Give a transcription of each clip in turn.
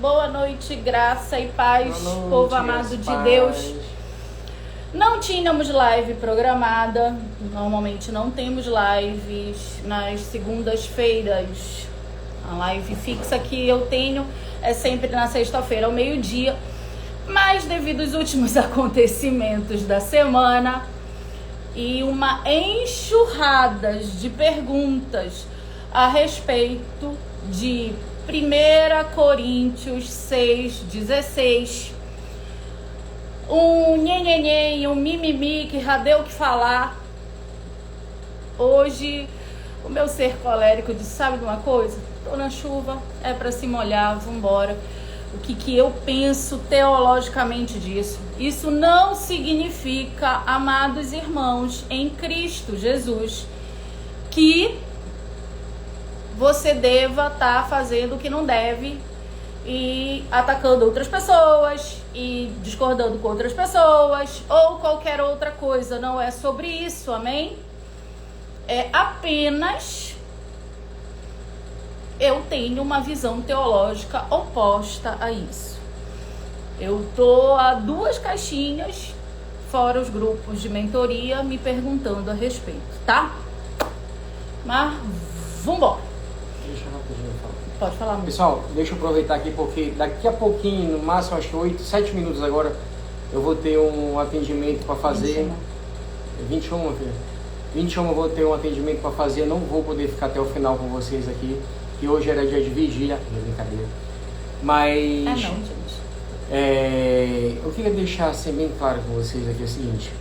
Boa noite, graça e paz, Boa noite, povo amado de Deus. Não tínhamos live programada, normalmente não temos lives nas segundas-feiras. A live fixa que eu tenho é sempre na sexta-feira, ao meio-dia. Mas devido aos últimos acontecimentos da semana e uma enxurrada de perguntas a respeito de 1 Coríntios 6,16, um nhenhenhen e um mimimi que já deu o que falar. Hoje o meu ser colérico disse, sabe de uma coisa? Tô na chuva, é para se molhar, vambora. O que eu penso teologicamente disso? Isso não significa, amados irmãos, em Cristo Jesus, que você deva estar fazendo o que não deve e atacando outras pessoas e discordando com outras pessoas ou qualquer outra coisa. Não é sobre isso, amém? É apenas eu tenho uma visão teológica oposta a isso. Eu tô a 2 caixinhas, fora os grupos de mentoria, me perguntando a respeito, tá? Mas vambora. Deixa eu rapidinho falar. Pode falar, amor. Pessoal, deixa eu aproveitar aqui porque daqui a pouquinho, no máximo acho que 8, 7 minutos agora, eu vou ter um atendimento para fazer. 21, filho. 21 eu vou ter um atendimento para fazer, eu não vou poder ficar até o final com vocês aqui, que hoje era dia de vigília, é brincadeira. Mas Não, gente. Eu queria deixar assim, bem claro com vocês aqui o seguinte: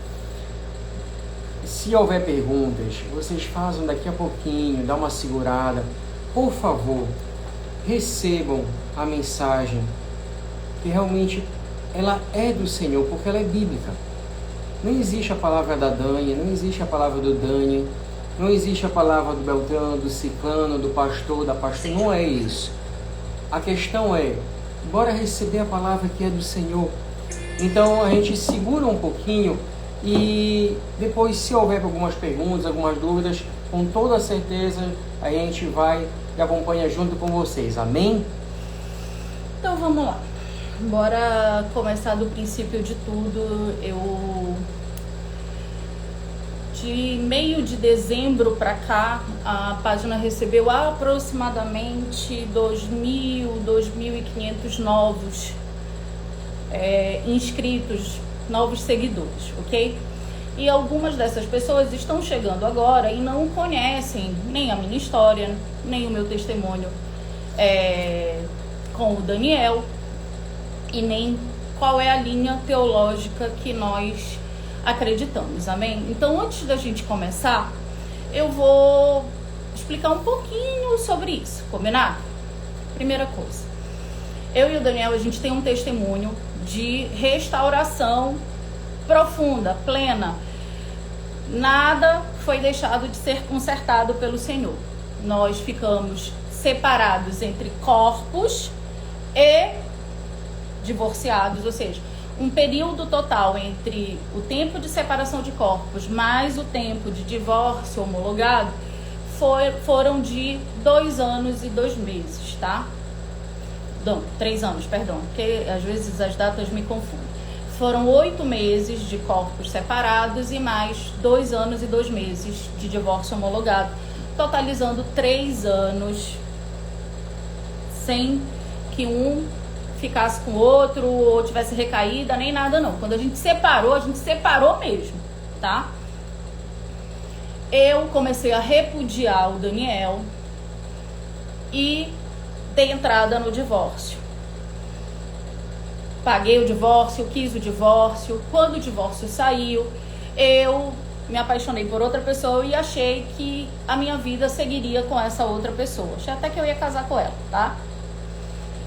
se houver perguntas, vocês fazem daqui a pouquinho, dá uma segurada. Por favor, recebam a mensagem, que realmente ela é do Senhor, porque ela é bíblica. Não existe a palavra da Dânia, não existe a palavra do Dânia, não existe a palavra do Beltrano, do Ciclano, do pastor, da pastora. Não é isso. A questão é, bora receber a palavra que é do Senhor. Então a gente segura um pouquinho e depois, se houver algumas perguntas, algumas dúvidas, com toda certeza a gente vai e acompanha junto com vocês. Amém? Então vamos lá. Bora começar do princípio de tudo. De meio de dezembro para cá, a página recebeu aproximadamente 2.500 novos inscritos, novos seguidores, ok? E algumas dessas pessoas estão chegando agora e não conhecem nem a minha história, nem o meu testemunho com o Daniel, e nem qual é a linha teológica que nós acreditamos, amém? Então, antes da gente começar, eu vou explicar um pouquinho sobre isso, combinado? Primeira coisa, eu e o Daniel, a gente tem um testemunho de restauração profunda, plena. Nada foi deixado de ser consertado pelo Senhor. Nós ficamos separados entre corpos e divorciados, ou seja, um período total entre o tempo de separação de corpos mais o tempo de divórcio homologado foram de 2 anos e 2 meses, tá? Não, 3 anos, perdão, porque às vezes as datas me confundem. Foram 8 meses de corpos separados e mais 2 anos e 2 meses de divórcio homologado, totalizando 3 anos sem que um ficasse com o outro ou tivesse recaída, nem nada não. Quando a gente separou mesmo, tá? Eu comecei a repudiar o Daniel e dei entrada no divórcio. Paguei o divórcio, quis o divórcio. Quando o divórcio saiu, eu me apaixonei por outra pessoa e achei que a minha vida seguiria com essa outra pessoa. Achei até que eu ia casar com ela, tá?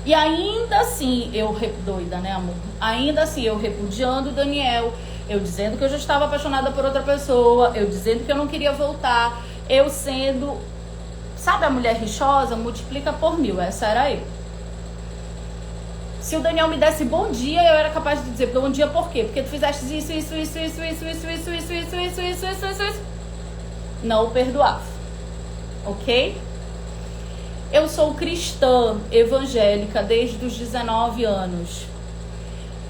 E ainda assim, doida, né, amor? Ainda assim, eu repudiando o Daniel, eu dizendo que eu já estava apaixonada por outra pessoa, eu dizendo que eu não queria voltar, eu sendo, sabe a mulher rixosa? Multiplica por 1000, essa era eu. Se o Daniel me desse bom dia, eu era capaz de dizer bom dia por quê? Porque tu fizeste isso. Não o perdoava, ok? Eu sou cristã evangélica desde os 19 anos.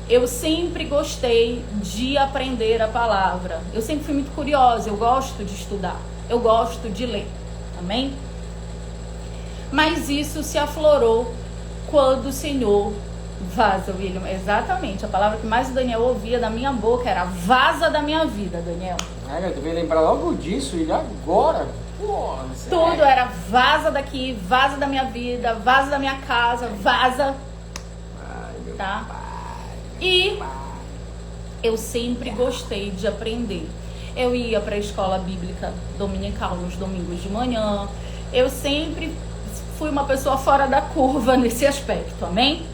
Eu sempre gostei de aprender a palavra. Eu sempre fui muito curiosa, eu gosto de estudar, eu gosto de ler. Amém? Mas isso se aflorou quando o Senhor vaza, William. Exatamente, a palavra que mais o Daniel ouvia da minha boca era vaza da minha vida, Daniel. Eu devia lembrar logo disso, e agora... Tudo era vaza daqui, vaza da minha vida, vaza da minha casa, vaza. Tá? E eu sempre gostei de aprender. Eu ia para a escola bíblica dominical nos domingos de manhã. Eu sempre fui uma pessoa fora da curva nesse aspecto, amém?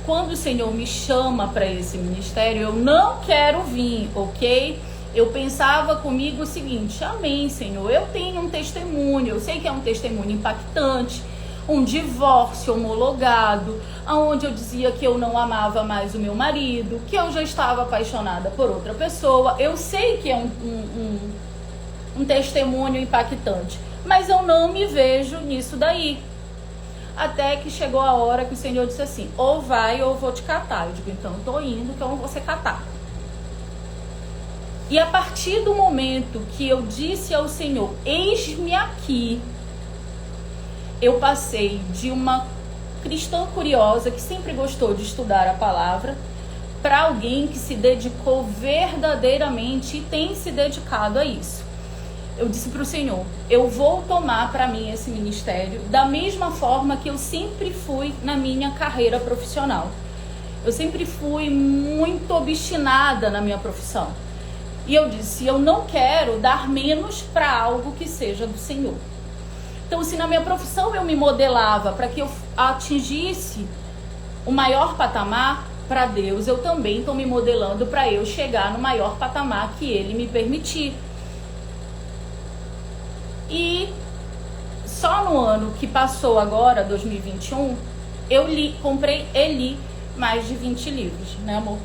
Quando o Senhor me chama para esse ministério, eu não quero vir, ok? Eu pensava comigo o seguinte: amém, Senhor, eu tenho um testemunho, eu sei que é um testemunho impactante, um divórcio homologado, onde eu dizia que eu não amava mais o meu marido, que eu já estava apaixonada por outra pessoa. Eu sei que é um testemunho impactante, mas eu não me vejo nisso daí. Até que chegou a hora que o Senhor disse assim: ou vai ou eu vou te catar. Eu digo: então eu tô indo, então eu vou ser catar. E a partir do momento que eu disse ao Senhor: eis-me aqui, eu passei de uma cristã curiosa que sempre gostou de estudar a palavra para alguém que se dedicou verdadeiramente e tem se dedicado a isso. Eu disse para o Senhor: eu vou tomar para mim esse ministério da mesma forma que eu sempre fui na minha carreira profissional. Eu sempre fui muito obstinada na minha profissão. E eu disse: eu não quero dar menos para algo que seja do Senhor. Então, se na minha profissão eu me modelava para que eu atingisse o maior patamar, para Deus eu também estou me modelando para eu chegar no maior patamar que Ele me permitir. E só no ano que passou agora, 2021, eu comprei e li mais de 20 livros, né, amor?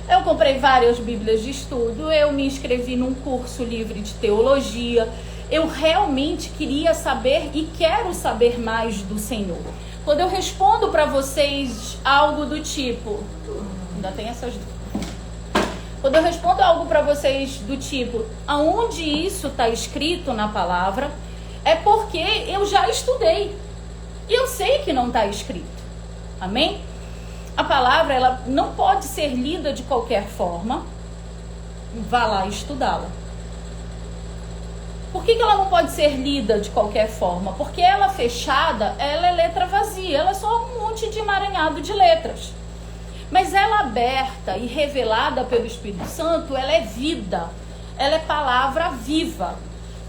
Eu comprei várias bíblias de estudo, eu me inscrevi num curso livre de teologia. Eu realmente queria saber e quero saber mais do Senhor. Quando eu respondo para vocês algo do tipo... Ainda tem essas dúvidas. Quando eu respondo algo para vocês do tipo: aonde isso está escrito na palavra, é porque eu já estudei. E eu sei que não está escrito. Amém? A palavra, ela não pode ser lida de qualquer forma. Vá lá estudá-la. Por que ela não pode ser lida de qualquer forma? Porque ela fechada, ela é letra vazia. Ela é só um monte de emaranhado de letras. Mas ela aberta e revelada pelo Espírito Santo, ela é vida. Ela é palavra viva.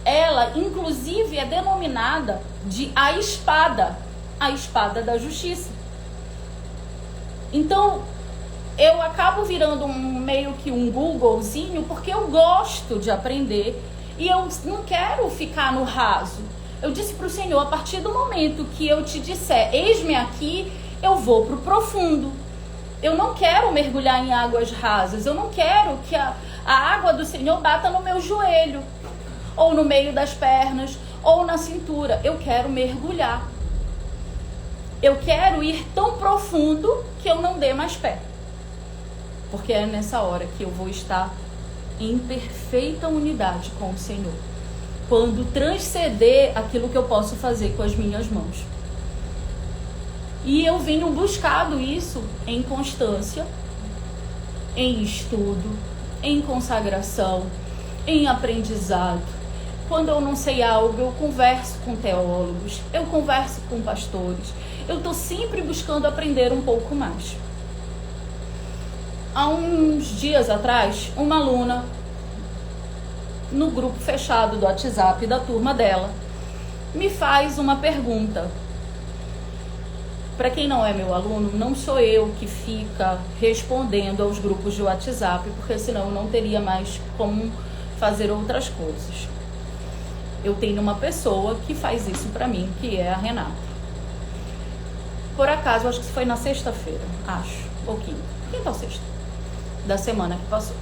Ela, inclusive, é denominada de a espada da justiça. Então, eu acabo virando meio que um Googlezinho, porque eu gosto de aprender e eu não quero ficar no raso. Eu disse para o Senhor: a partir do momento que eu te disser, eis-me aqui, eu vou para o profundo. Eu não quero mergulhar em águas rasas, eu não quero que a água do Senhor bata no meu joelho, ou no meio das pernas, ou na cintura. Eu quero mergulhar. Eu quero ir tão profundo que eu não dê mais pé. Porque é nessa hora que eu vou estar em perfeita unidade com o Senhor. Quando transcender aquilo que eu posso fazer com as minhas mãos. E eu venho buscado isso em constância, em estudo, em consagração, em aprendizado. Quando eu não sei algo, eu converso com teólogos, eu converso com pastores. Eu estou sempre buscando aprender um pouco mais. Há uns dias atrás, uma aluna, no grupo fechado do WhatsApp da turma dela, me faz uma pergunta. Para quem não é meu aluno, não sou eu que fica respondendo aos grupos de WhatsApp, porque senão eu não teria mais como fazer outras coisas. Eu tenho uma pessoa que faz isso para mim, que é a Renata. Por acaso, acho que foi na sexta-feira, ou quinta ou sexta, da semana que passou.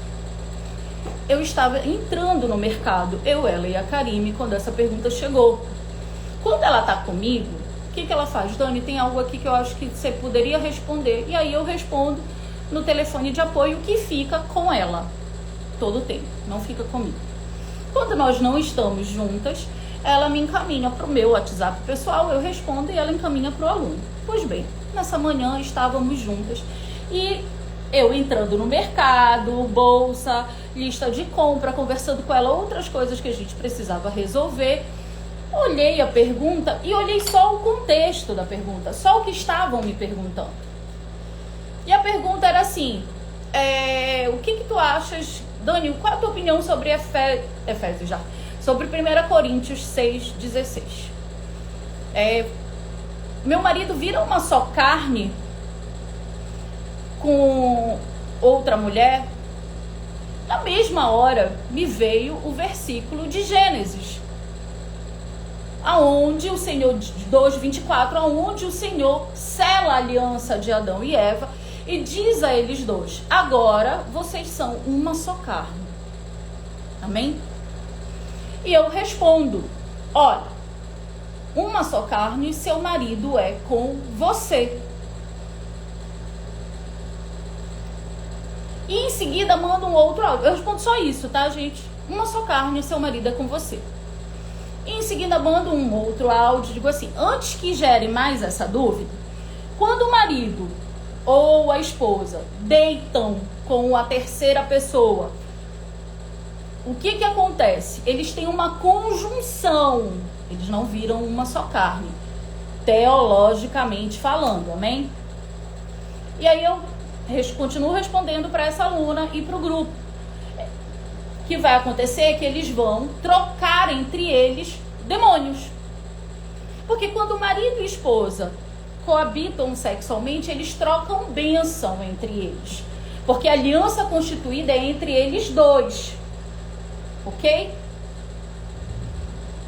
eu estava entrando no mercado, eu, ela e a Karime, quando essa pergunta chegou. Quando ela tá comigo, o que ela faz? Dani, tem algo aqui que eu acho que você poderia responder. E aí eu respondo no telefone de apoio, que fica com ela todo o tempo, não fica comigo. Quando nós não estamos juntas, ela me encaminha para o meu WhatsApp pessoal, eu respondo e ela encaminha para o aluno. Pois bem, nessa manhã estávamos juntas e eu entrando no mercado, bolsa, lista de compra, conversando com ela outras coisas que a gente precisava resolver. Olhei a pergunta e olhei só o contexto da pergunta, só o que estavam me perguntando. E a pergunta era assim, o que tu achas, Dani, qual é a tua opinião sobre Efésios já? Sobre 1 Coríntios 6,16. Meu marido vira uma só carne com outra mulher. Na mesma hora me veio o versículo de Gênesis, aonde o Senhor, 2:24, aonde o Senhor sela a aliança de Adão e Eva e diz a eles dois, agora vocês são uma só carne. Amém? E eu respondo, olha, uma só carne, seu marido é com você. E em seguida manda um outro áudio. Eu respondo só isso, tá, gente? Uma só carne, seu marido é com você. E em seguida mando um outro áudio, digo assim, antes que gere mais essa dúvida, quando o marido ou a esposa deitam com a terceira pessoa, o que acontece? Eles têm uma conjunção, eles não viram uma só carne, teologicamente falando, amém? E aí eu continuo respondendo para essa aluna e para o grupo. O que vai acontecer é que eles vão trocar entre eles demônios. Porque quando o marido e esposa coabitam sexualmente, eles trocam bênção entre eles. Porque a aliança constituída é entre eles dois. Ok?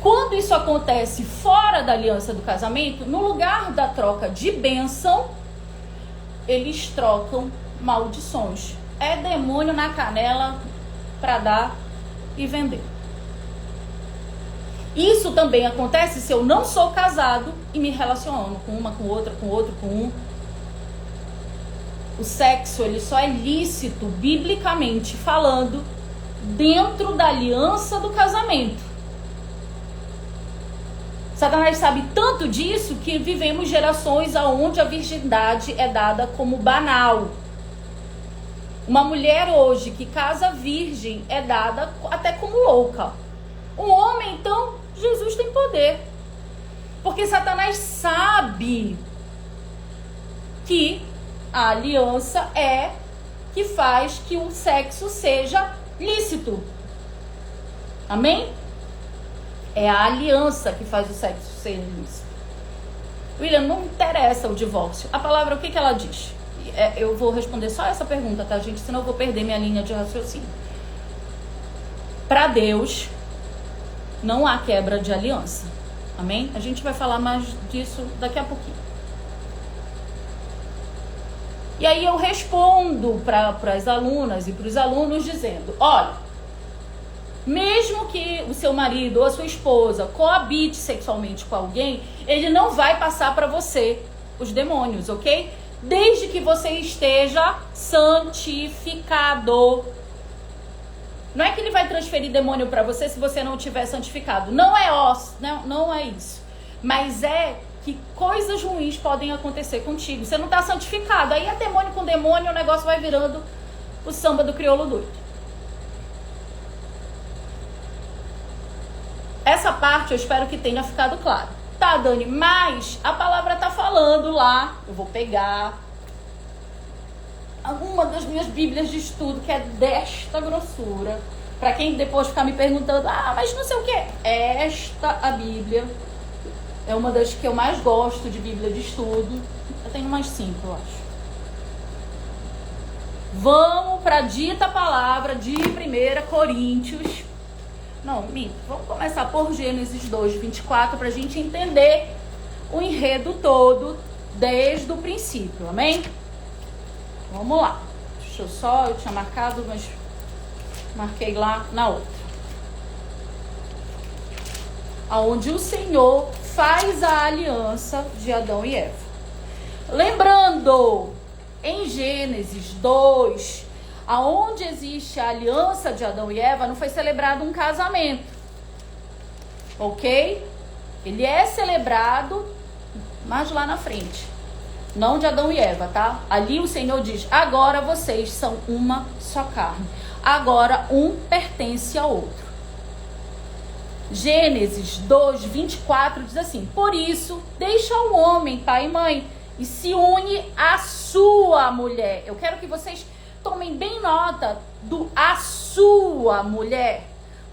Quando isso acontece fora da aliança do casamento, no lugar da troca de bênção, eles trocam maldições. É demônio na canela para dar e vender. Isso também acontece se eu não sou casado e me relaciono com uma, com outra, com outro, com um. O sexo, ele só é lícito, biblicamente falando, dentro da aliança do casamento. Satanás sabe tanto disso que vivemos gerações onde a virgindade é dada como banal. Uma mulher hoje que casa virgem é dada até como louca. Um homem, então, Jesus tem poder. Porque Satanás sabe que a aliança é que faz que o sexo seja lícito. Amém? É a aliança que faz o sexo ser ilícito. William, não interessa o divórcio. A palavra, o que ela diz? Eu vou responder só essa pergunta, tá, gente? Senão eu vou perder minha linha de raciocínio. Para Deus, não há quebra de aliança. Amém? A gente vai falar mais disso daqui a pouquinho. E aí eu respondo para as alunas e para os alunos dizendo, olha, mesmo que o seu marido ou a sua esposa coabite sexualmente com alguém, ele não vai passar para você os demônios, ok? Desde que você esteja santificado. Não é que ele vai transferir demônio para você se você não tiver santificado. Não é isso. Mas é que coisas ruins podem acontecer contigo. Você não está santificado. Aí é demônio com demônio, o negócio vai virando o samba do crioulo doido. Essa parte eu espero que tenha ficado claro. Tá, Dani, mas a palavra tá falando lá, eu vou pegar uma das minhas bíblias de estudo, que é desta grossura, pra quem depois ficar me perguntando, mas não sei o que. Esta, a Bíblia, é uma das que eu mais gosto de bíblia de estudo. Eu tenho umas 5, eu acho. Vamos pra dita palavra de 1 Coríntios. Não, vamos começar por Gênesis 2:24 para a gente entender o enredo todo desde o princípio, amém? Vamos lá. Eu tinha marcado, mas Marquei lá na outra. Aonde o Senhor faz a aliança de Adão e Eva. Lembrando, em Gênesis 2, aonde existe a aliança de Adão e Eva, não foi celebrado um casamento. Ok? Ele é celebrado mais lá na frente. Não de Adão e Eva, tá? Ali o Senhor diz, agora vocês são uma só carne. Agora um pertence ao outro. Gênesis 2, 24 diz assim, por isso, deixa o homem, pai e mãe, e se une à sua mulher. Eu quero que vocês tomem bem nota do a sua mulher,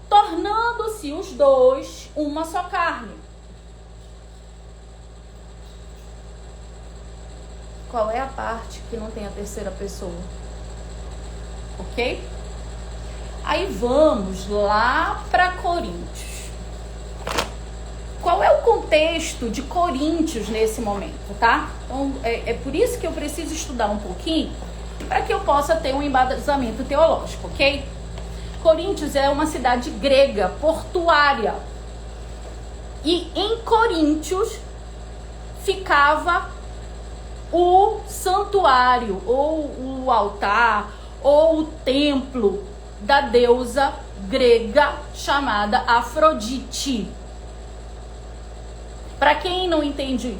tornando-se os dois uma só carne. Qual é a parte que não tem a terceira pessoa? Ok? Aí vamos lá para Coríntios. Qual é o contexto de Coríntios nesse momento, tá? Então, é por isso que eu preciso estudar um pouquinho, para que eu possa ter um embasamento teológico, ok? Coríntios é uma cidade grega, portuária. E em Coríntios ficava o santuário, ou o altar, ou o templo da deusa grega chamada Afrodite. Para quem não entende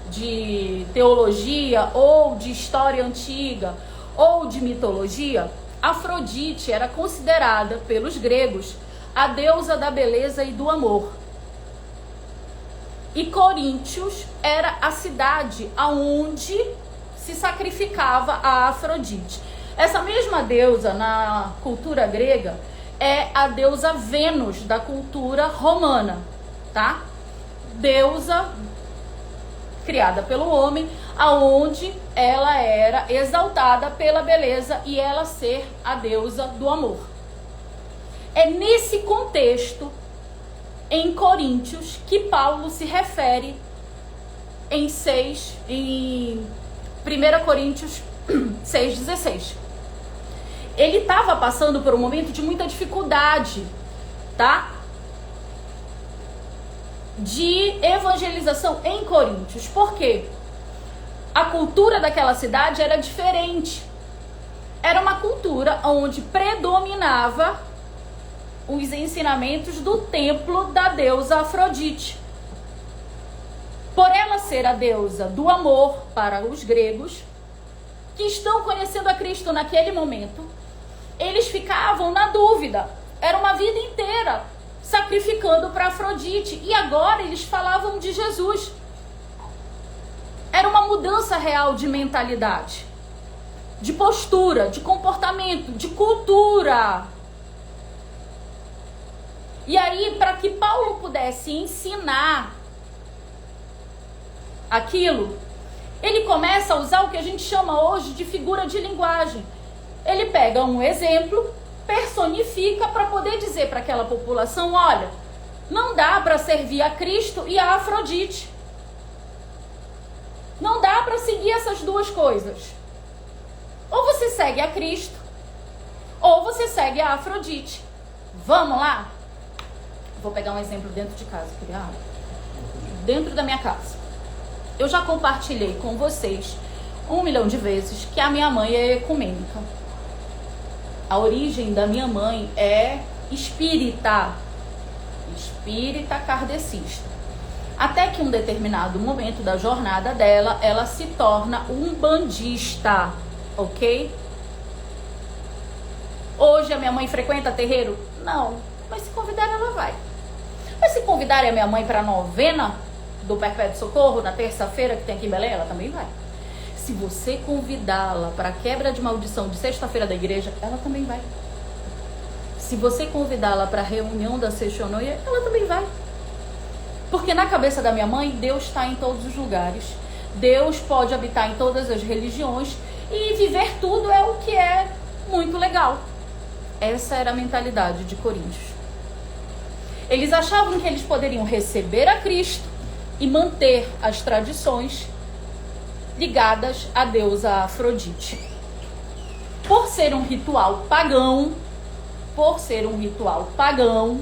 de teologia, ou de história antiga, ou de mitologia, Afrodite era considerada pelos gregos a deusa da beleza e do amor. E Coríntios era a cidade aonde se sacrificava a Afrodite. Essa mesma deusa na cultura grega é a deusa Vênus da cultura romana, tá? Deusa criada pelo homem, aonde ela era exaltada pela beleza e ela ser a deusa do amor. É nesse contexto, em Coríntios, que Paulo se refere em 1 Coríntios 6,16. Ele estava passando por um momento de muita dificuldade, tá? De evangelização em Coríntios. Por quê? A cultura daquela cidade era diferente. Era uma cultura onde predominava os ensinamentos do templo da deusa Afrodite. Por ela ser a deusa do amor para os gregos, que estão conhecendo a Cristo naquele momento, eles ficavam na dúvida. Era uma vida inteira sacrificando para Afrodite. E agora eles falavam de Jesus. Era uma mudança real de mentalidade, de postura, de comportamento, de cultura. E aí, para que Paulo pudesse ensinar aquilo, ele começa a usar o que a gente chama hoje de figura de linguagem. Ele pega um exemplo, personifica para poder dizer para aquela população, olha, não dá para servir a Cristo e a Afrodite. Não dá para seguir essas duas coisas. Ou você segue a Cristo, ou você segue a Afrodite. Vamos lá? Vou pegar um exemplo dentro de casa. Dentro da minha casa. Eu já compartilhei com vocês 1 milhão de vezes que a minha mãe é ecumênica. A origem da minha mãe é espírita kardecista. Até que em um determinado momento da jornada dela, ela se torna umbandista, ok? Hoje a minha mãe frequenta terreiro? Não, mas se convidar ela vai. Mas se convidarem a minha mãe para a novena do Perpétuo Socorro, na terça-feira que tem aqui em Belém, ela também vai. Se você convidá-la para a quebra de maldição de sexta-feira da igreja, ela também vai. Se você convidá-la para a reunião da Seixonoia, ela também vai. Porque na cabeça da minha mãe, Deus está em todos os lugares. Deus pode habitar em todas as religiões e viver tudo é o que é muito legal. Essa era a mentalidade de Coríntios. Eles achavam que eles poderiam receber a Cristo e manter as tradições ligadas à deusa Afrodite. Por ser um ritual pagão, por ser um ritual pagão.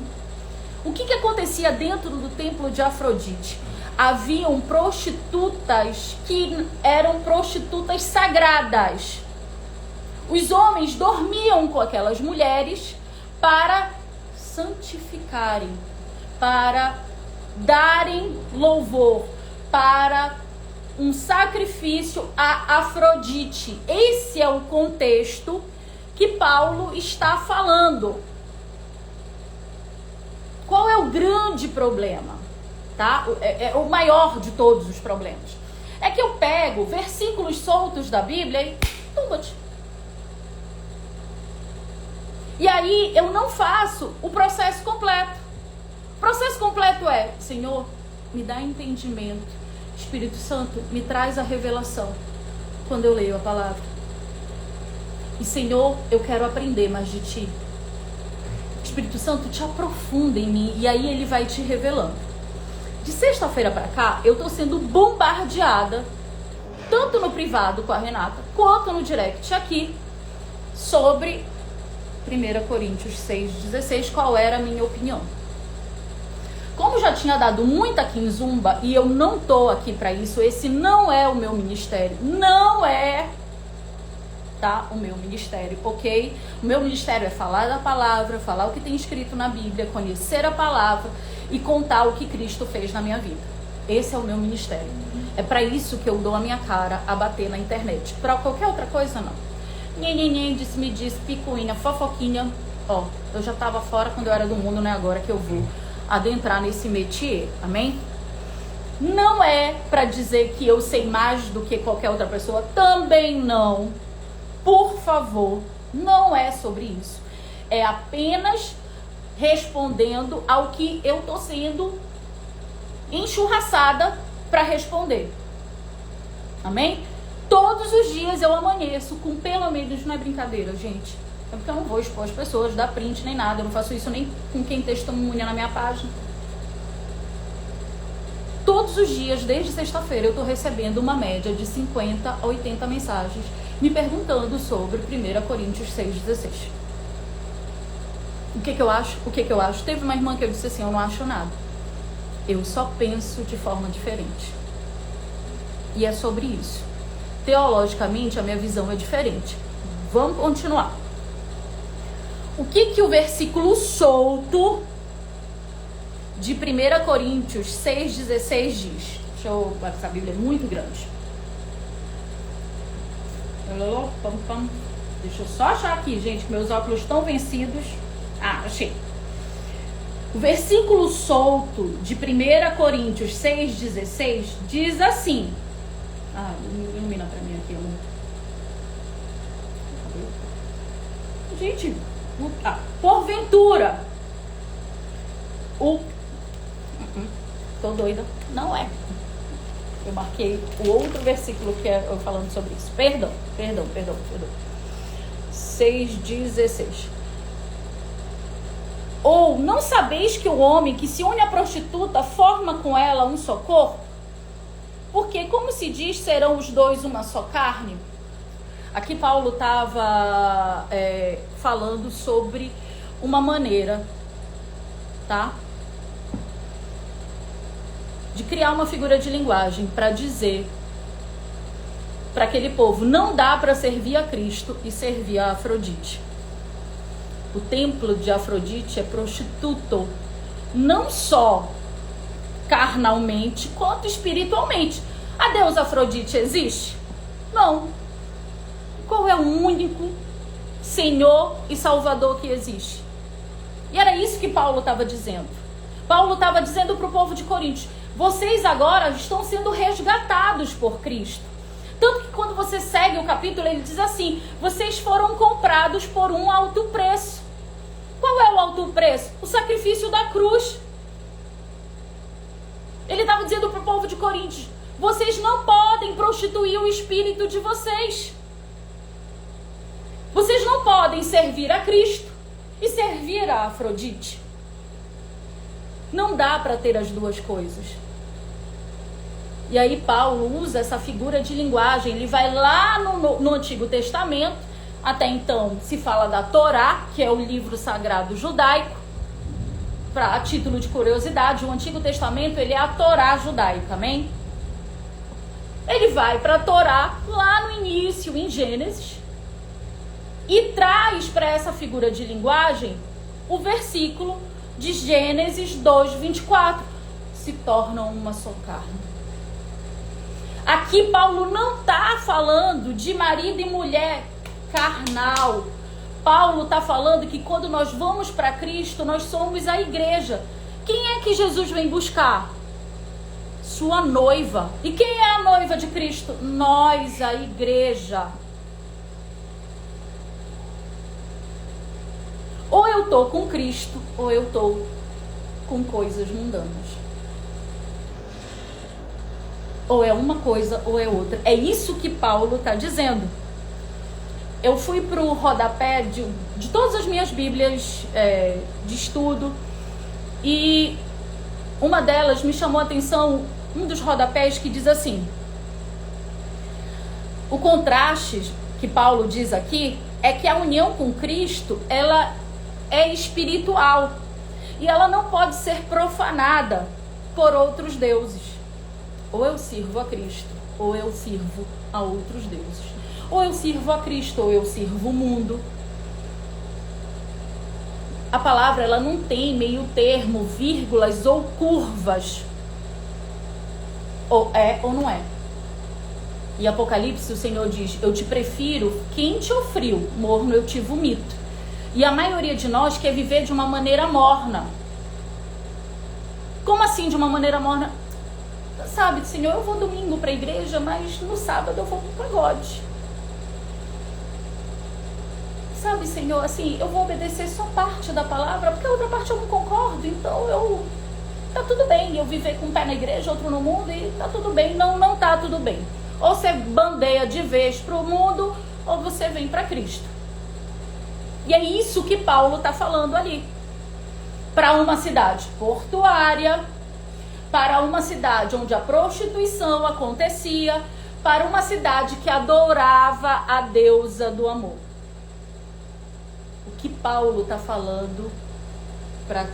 O que acontecia dentro do templo de Afrodite? Haviam prostitutas que eram prostitutas sagradas. Os homens dormiam com aquelas mulheres para santificarem, para darem louvor, para um sacrifício a Afrodite. Esse é o contexto que Paulo está falando. Qual é o grande problema? Tá? É o maior de todos os problemas. É que eu pego versículos soltos da Bíblia e tumba-te. E aí eu não faço o processo completo. O processo completo é: Senhor, me dá entendimento. Espírito Santo, me traz a revelação quando eu leio a palavra. E Senhor, eu quero aprender mais de Ti. Espírito Santo, te aprofunda em mim. E aí Ele vai te revelando. De sexta-feira para cá, eu tô sendo bombardeada, tanto no privado com a Renata, quanto no direct aqui, sobre 1 Coríntios 6,16, qual era a minha opinião. Como já tinha dado muita quinzumba, e eu não tô aqui para isso, esse não é o meu ministério, não é, tá, o meu ministério, ok? O meu ministério é falar da palavra, falar o que tem escrito na Bíblia, conhecer a palavra e contar o que Cristo fez na minha vida. Esse é o meu ministério. É para isso que eu dou a minha cara a bater na internet. Para qualquer outra coisa, não. Nhenhenhen, disse-me disse, picuinha, fofoquinha. Ó, eu já tava fora quando eu era do mundo, não é agora que eu vou adentrar nesse métier. Amém? Não é para dizer que eu sei mais do que qualquer outra pessoa. Também não. Por favor, não é sobre isso. É apenas respondendo ao que eu tô sendo enxurraçada para responder. Amém? Todos os dias eu amanheço com pelo menos, não é brincadeira, gente. É porque eu não vou expor as pessoas, dar print nem nada. Eu não faço isso nem com quem testemunha na minha página. Todos os dias, desde sexta-feira, eu tô recebendo uma média de 50 a 80 mensagens me perguntando sobre 1 Coríntios 6,16. O que eu acho? O que eu acho? Teve uma irmã que eu disse assim: eu não acho nada. Eu só penso de forma diferente. E é sobre isso. Teologicamente, a minha visão é diferente. Vamos continuar. O que o versículo solto de 1 Coríntios 6,16 diz? Deixa eu... Essa Bíblia é muito grande. Deixa eu só achar aqui, gente, que meus óculos estão vencidos. Ah, achei. O versículo solto de 1 Coríntios 6,16 diz assim. Ah, ilumina pra mim aqui, amor. Gente, porventura, tô doida. Não é. Eu marquei o outro versículo que é eu falando sobre isso. Perdão. 6,16. Ou não sabeis que o homem que se une à prostituta forma com ela um só corpo? Porque, como se diz, serão os dois uma só carne? Aqui Paulo estava falando sobre uma maneira, tá? De criar uma figura de linguagem para dizer para aquele povo: não dá para servir a Cristo e servir a Afrodite. O templo de Afrodite é prostituto, não só carnalmente, quanto espiritualmente. A deusa Afrodite existe? Não. Qual é o único Senhor e Salvador que existe? E era isso que Paulo estava dizendo. Paulo estava dizendo para o povo de Corinto: vocês agora estão sendo resgatados por Cristo. Tanto que quando você segue o capítulo, ele diz assim: vocês foram comprados por um alto preço. Qual é o alto preço? O sacrifício da cruz. Ele estava dizendo para o povo de Corinto: vocês não podem prostituir o espírito de vocês. Vocês não podem servir a Cristo e servir a Afrodite. Não dá para ter as duas coisas. E aí Paulo usa essa figura de linguagem. Ele vai lá no Antigo Testamento, Até então se fala da Torá, que é o livro sagrado judaico. A título de curiosidade, o Antigo Testamento ele é a Torá judaica, amém? Ele vai para a Torá lá no início, em Gênesis, e traz para essa figura de linguagem o versículo de Gênesis 2:24. Se tornam uma só carne. Aqui Paulo não está falando de marido e mulher carnal. Paulo está falando que quando nós vamos para Cristo, nós somos a igreja. Quem é que Jesus vem buscar? Sua noiva. E quem é a noiva de Cristo? Nós, a igreja. Ou eu estou com Cristo, ou eu estou com coisas mundanas. Ou é uma coisa, ou é outra. É isso que Paulo está dizendo. Eu fui para o rodapé de todas as minhas bíblias de estudo, e uma delas me chamou a atenção, um dos rodapés que diz assim: o contraste que Paulo diz aqui é que a união com Cristo, ela é espiritual e ela não pode ser profanada por outros deuses. Ou eu sirvo a Cristo, ou eu sirvo a outros deuses. Ou eu sirvo a Cristo, ou eu sirvo o mundo. A palavra, ela não tem meio termo, vírgulas ou curvas. Ou é ou não é. Em Apocalipse, o Senhor diz: eu te prefiro quente ou frio, morno eu te vomito. E a maioria de nós quer viver de uma maneira morna. Como assim de uma maneira morna? Sabe, Senhor, eu vou domingo para a igreja, mas no sábado eu vou para o pagode. Sabe, Senhor, assim, eu vou obedecer só parte da palavra, porque a outra parte eu não concordo, então tá tudo bem eu viver com um pé na igreja, outro no mundo, e tá tudo bem. Não tá tudo bem. Ou você bandeia de vez pro mundo, ou você vem para Cristo. E é isso que Paulo tá falando ali. Para uma cidade portuária, para uma cidade onde a prostituição acontecia, para uma cidade que adorava a deusa do amor. O que Paulo está falando para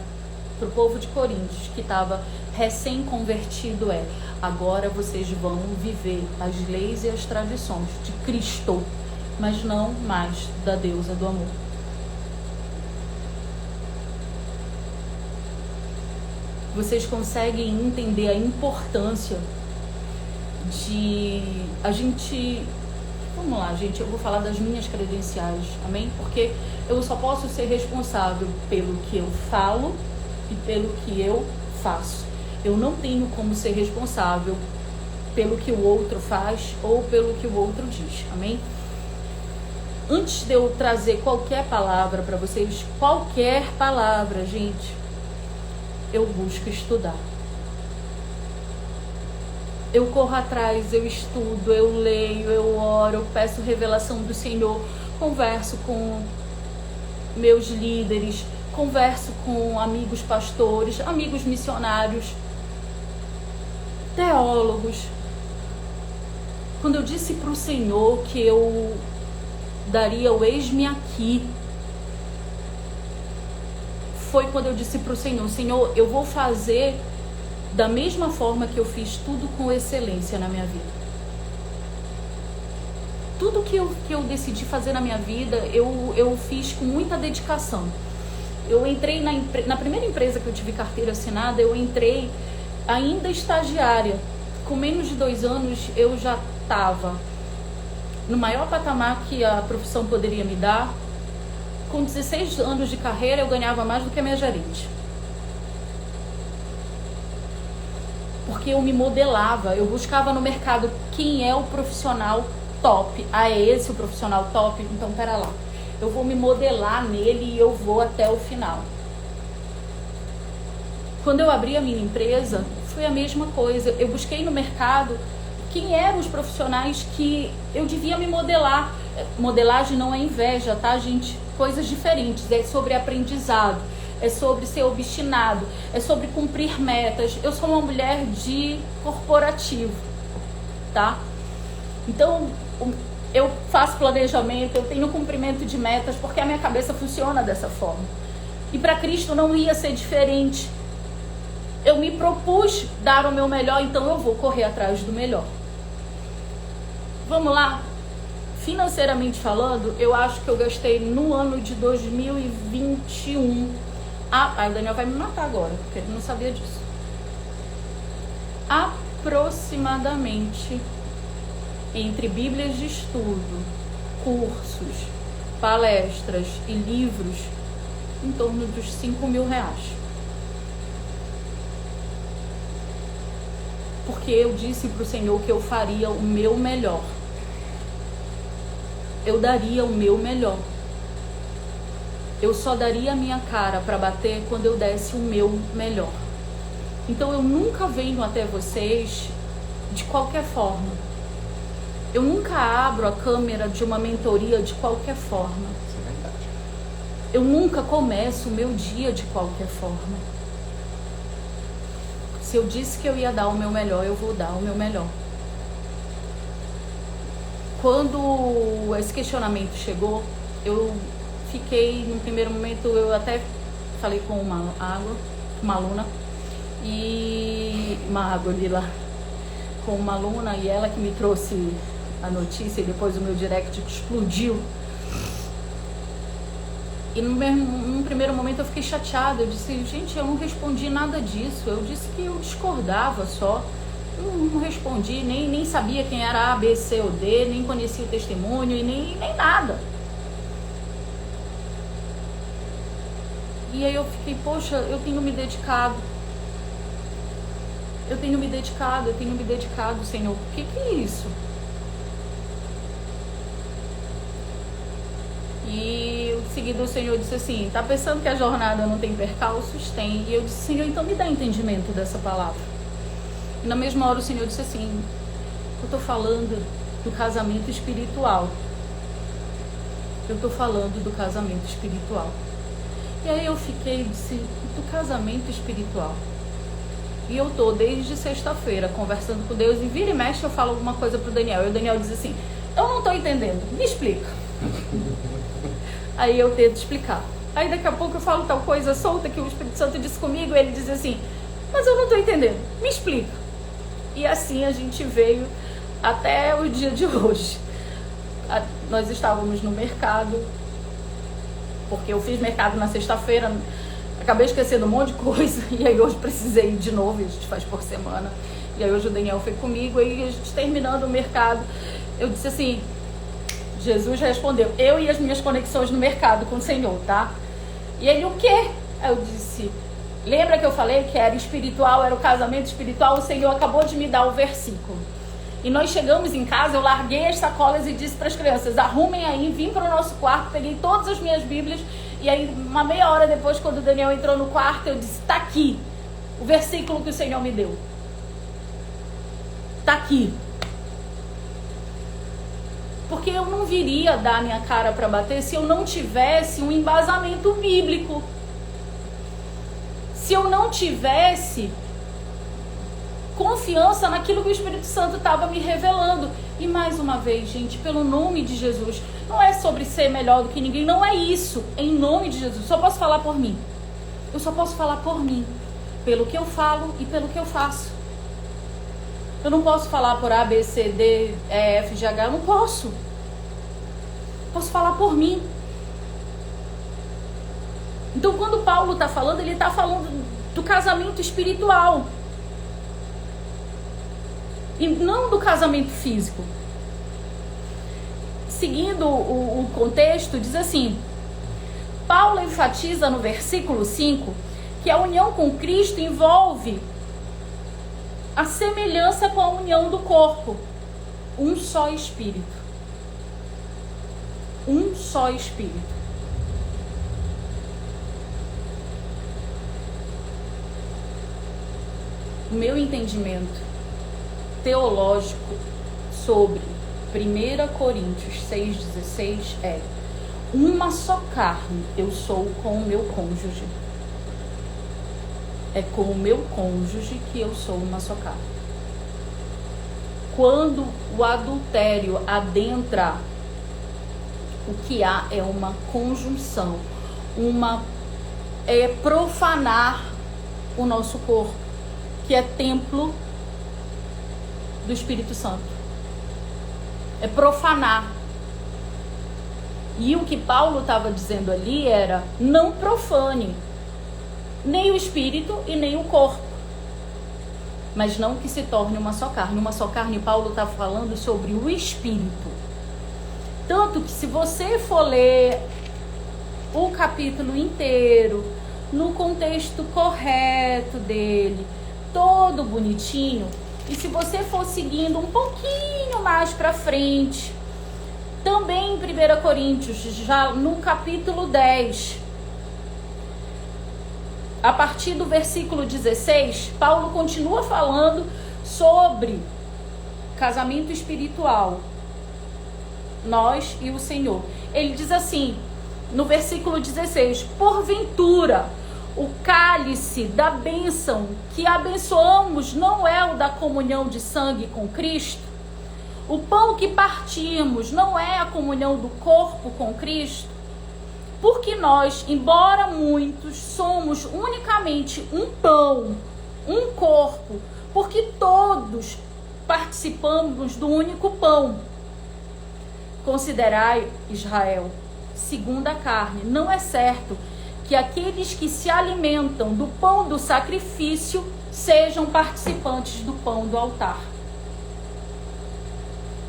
o povo de Coríntios, que estava recém-convertido, é: agora vocês vão viver as leis e as tradições de Cristo, mas não mais da deusa do amor. Vocês conseguem entender a importância de a gente... Vamos lá, gente, eu vou falar das minhas credenciais, amém? Porque eu só posso ser responsável pelo que eu falo e pelo que eu faço. Eu não tenho como ser responsável pelo que o outro faz ou pelo que o outro diz, amém? Antes de eu trazer qualquer palavra para vocês, qualquer palavra, gente, eu busco estudar. Eu corro atrás, eu estudo, eu leio, eu oro, eu peço revelação do Senhor, converso com meus líderes, converso com amigos pastores, amigos missionários, teólogos. Quando eu disse para o Senhor que eu daria o eis-me aqui, foi quando eu disse para o Senhor: Senhor, eu vou fazer da mesma forma que eu fiz tudo com excelência na minha vida. Tudo que eu decidi fazer na minha vida, eu fiz com muita dedicação. Eu entrei na primeira empresa que eu tive carteira assinada, eu entrei ainda estagiária. Com menos de 2 anos, eu já estava no maior patamar que a profissão poderia me dar. Com 16 anos de carreira, eu ganhava mais do que a minha gerente. Porque eu me modelava, eu buscava no mercado quem é o profissional top. Ah, é esse o profissional top? Então, pera lá. Eu vou me modelar nele e eu vou até o final. Quando eu abri a minha empresa, foi a mesma coisa. Eu busquei no mercado quem eram os profissionais que eu devia me modelar. Modelagem não é inveja, tá, gente? Coisas diferentes. É sobre aprendizado. É sobre ser obstinado, é sobre cumprir metas. Eu sou uma mulher de corporativo, tá? Então, eu faço planejamento, eu tenho cumprimento de metas, porque a minha cabeça funciona dessa forma. E para Cristo não ia ser diferente. Eu me propus dar o meu melhor, então eu vou correr atrás do melhor. Vamos lá? Financeiramente falando, eu acho que eu gastei no ano de 2021. O Daniel vai me matar agora, porque ele não sabia disso. Aproximadamente, entre bíblias de estudo, cursos, palestras e livros, em torno dos R$5.000. Porque eu disse para o Senhor que eu faria o meu melhor. Eu daria o meu melhor. Eu só daria a minha cara para bater quando eu desse o meu melhor. Então eu nunca venho até vocês de qualquer forma. Eu nunca abro a câmera de uma mentoria de qualquer forma. Isso é verdade. Eu nunca começo o meu dia de qualquer forma. Se eu disse que eu ia dar o meu melhor, eu vou dar o meu melhor. Quando esse questionamento chegou, eu fiquei, no primeiro momento, eu até falei com uma aluna, e uma água ali lá, com uma aluna, e ela que me trouxe a notícia, e depois o meu direct explodiu. E num primeiro momento eu fiquei chateada, eu disse, gente, eu não respondi nada disso, eu disse que eu discordava só. Eu não respondi, nem sabia quem era A, B, C ou D, nem conhecia o testemunho e nem nada. E aí eu fiquei, poxa, eu tenho me dedicado, Senhor, o que é isso? E em seguida o Senhor disse assim, tá pensando que a jornada não tem percalços? Tem. E eu disse, Senhor, então me dá entendimento dessa palavra. E na mesma hora o Senhor disse assim, eu tô falando do casamento espiritual. E aí eu fiquei, disse, do casamento espiritual. E eu tô desde sexta-feira conversando com Deus, e vira e mexe eu falo alguma coisa pro Daniel. E o Daniel diz assim, eu não tô entendendo, me explica. Aí eu tento explicar. Aí daqui a pouco eu falo tal coisa solta que o Espírito Santo disse comigo, e ele diz assim, mas eu não tô entendendo, me explica. E assim a gente veio até o dia de hoje. Nós estávamos no mercado, porque eu fiz mercado na sexta-feira, acabei esquecendo um monte de coisa, e aí hoje precisei ir de novo, e a gente faz por semana. E aí hoje o Daniel foi comigo, e a gente terminando o mercado, eu disse assim, Jesus respondeu, eu e as minhas conexões no mercado com o Senhor, tá? E ele, o quê? Eu disse, lembra que eu falei que era espiritual, era o casamento espiritual? O Senhor acabou de me dar o versículo. E nós chegamos em casa, eu larguei as sacolas e disse para as crianças, arrumem aí, vim para o nosso quarto, peguei todas as minhas bíblias, e aí uma meia hora depois, quando o Daniel entrou no quarto, eu disse, tá aqui, o versículo que o Senhor me deu. Tá aqui. Porque eu não viria dar minha cara para bater se eu não tivesse um embasamento bíblico. Se eu não tivesse confiança naquilo que o Espírito Santo estava me revelando. E mais uma vez, gente, pelo nome de Jesus, não é sobre ser melhor do que ninguém, não é isso. Em nome de Jesus, só posso falar por mim. Eu só posso falar por mim, pelo que eu falo e pelo que eu faço. Eu não posso falar por A, B, C, D, E, F, G, H, eu não posso. Posso falar por mim. Então, quando Paulo está falando, ele está falando do casamento espiritual. E não do casamento físico. Seguindo o contexto, diz assim, Paulo enfatiza no versículo 5 que a união com Cristo envolve a semelhança com a união do corpo. Um só espírito. Um só espírito. O meu entendimento teológico sobre 1 Coríntios 6,16 é: uma só carne eu sou com o meu cônjuge. É com o meu cônjuge que eu sou uma só carne. Quando o adultério adentra O que há é uma conjunção, profanar o nosso corpo, que é templo do Espírito Santo. É profanar. E o que Paulo estava dizendo ali era: não profane nem o espírito e nem o corpo, mas não que se torne uma só carne. Uma só carne, Paulo está falando sobre o espírito. Tanto que se você for ler o capítulo inteiro, no contexto correto dele, todo bonitinho, e se você for seguindo um pouquinho mais para frente, também em 1 Coríntios, já no capítulo 10, a partir do versículo 16, Paulo continua falando sobre casamento espiritual, nós e o Senhor. Ele diz assim, no versículo 16: porventura, o cálice da bênção que abençoamos não é o da comunhão de sangue com Cristo? O pão que partimos não é a comunhão do corpo com Cristo? Porque nós, embora muitos, somos unicamente um pão, um corpo, porque todos participamos do único pão. Considerai, Israel, segundo a carne, não é certo que aqueles que se alimentam do pão do sacrifício sejam participantes do pão do altar.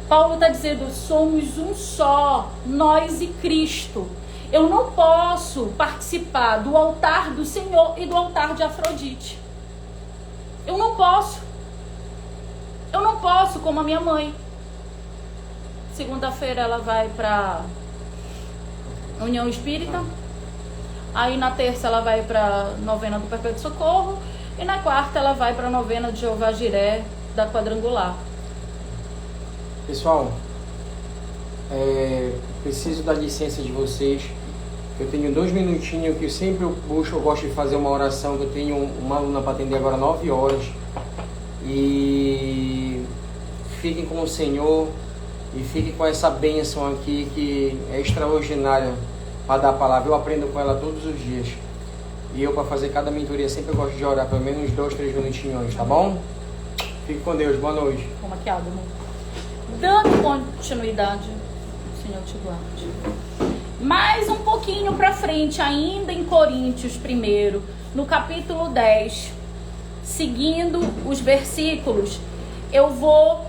Paulo está dizendo: somos um só, nós e Cristo. Eu não posso participar do altar do Senhor e do altar de Afrodite. Eu não posso. Eu não posso, como a minha mãe. Segunda-feira ela vai para União Espírita. Aí na terça ela vai para novena do Perpétuo Socorro. E na quarta ela vai para a novena de Jeová Jiré da Quadrangular. Pessoal, preciso da licença de vocês. Eu tenho 2 minutinhos que eu sempre eu gosto de fazer uma oração, que eu tenho uma aluna para atender agora 9 horas. E fiquem com o Senhor e fiquem com essa bênção aqui que é extraordinária para dar a palavra. Eu aprendo com ela todos os dias. E eu, para fazer cada mentoria, sempre gosto de orar pelo menos 2, 3 minutinhos, tá bom? Fique com Deus, boa noite. Como aqui, amor? Dando continuidade, o Senhor te guarde. Mais um pouquinho para frente, ainda em Coríntios 1, no capítulo 10, seguindo os versículos, eu vou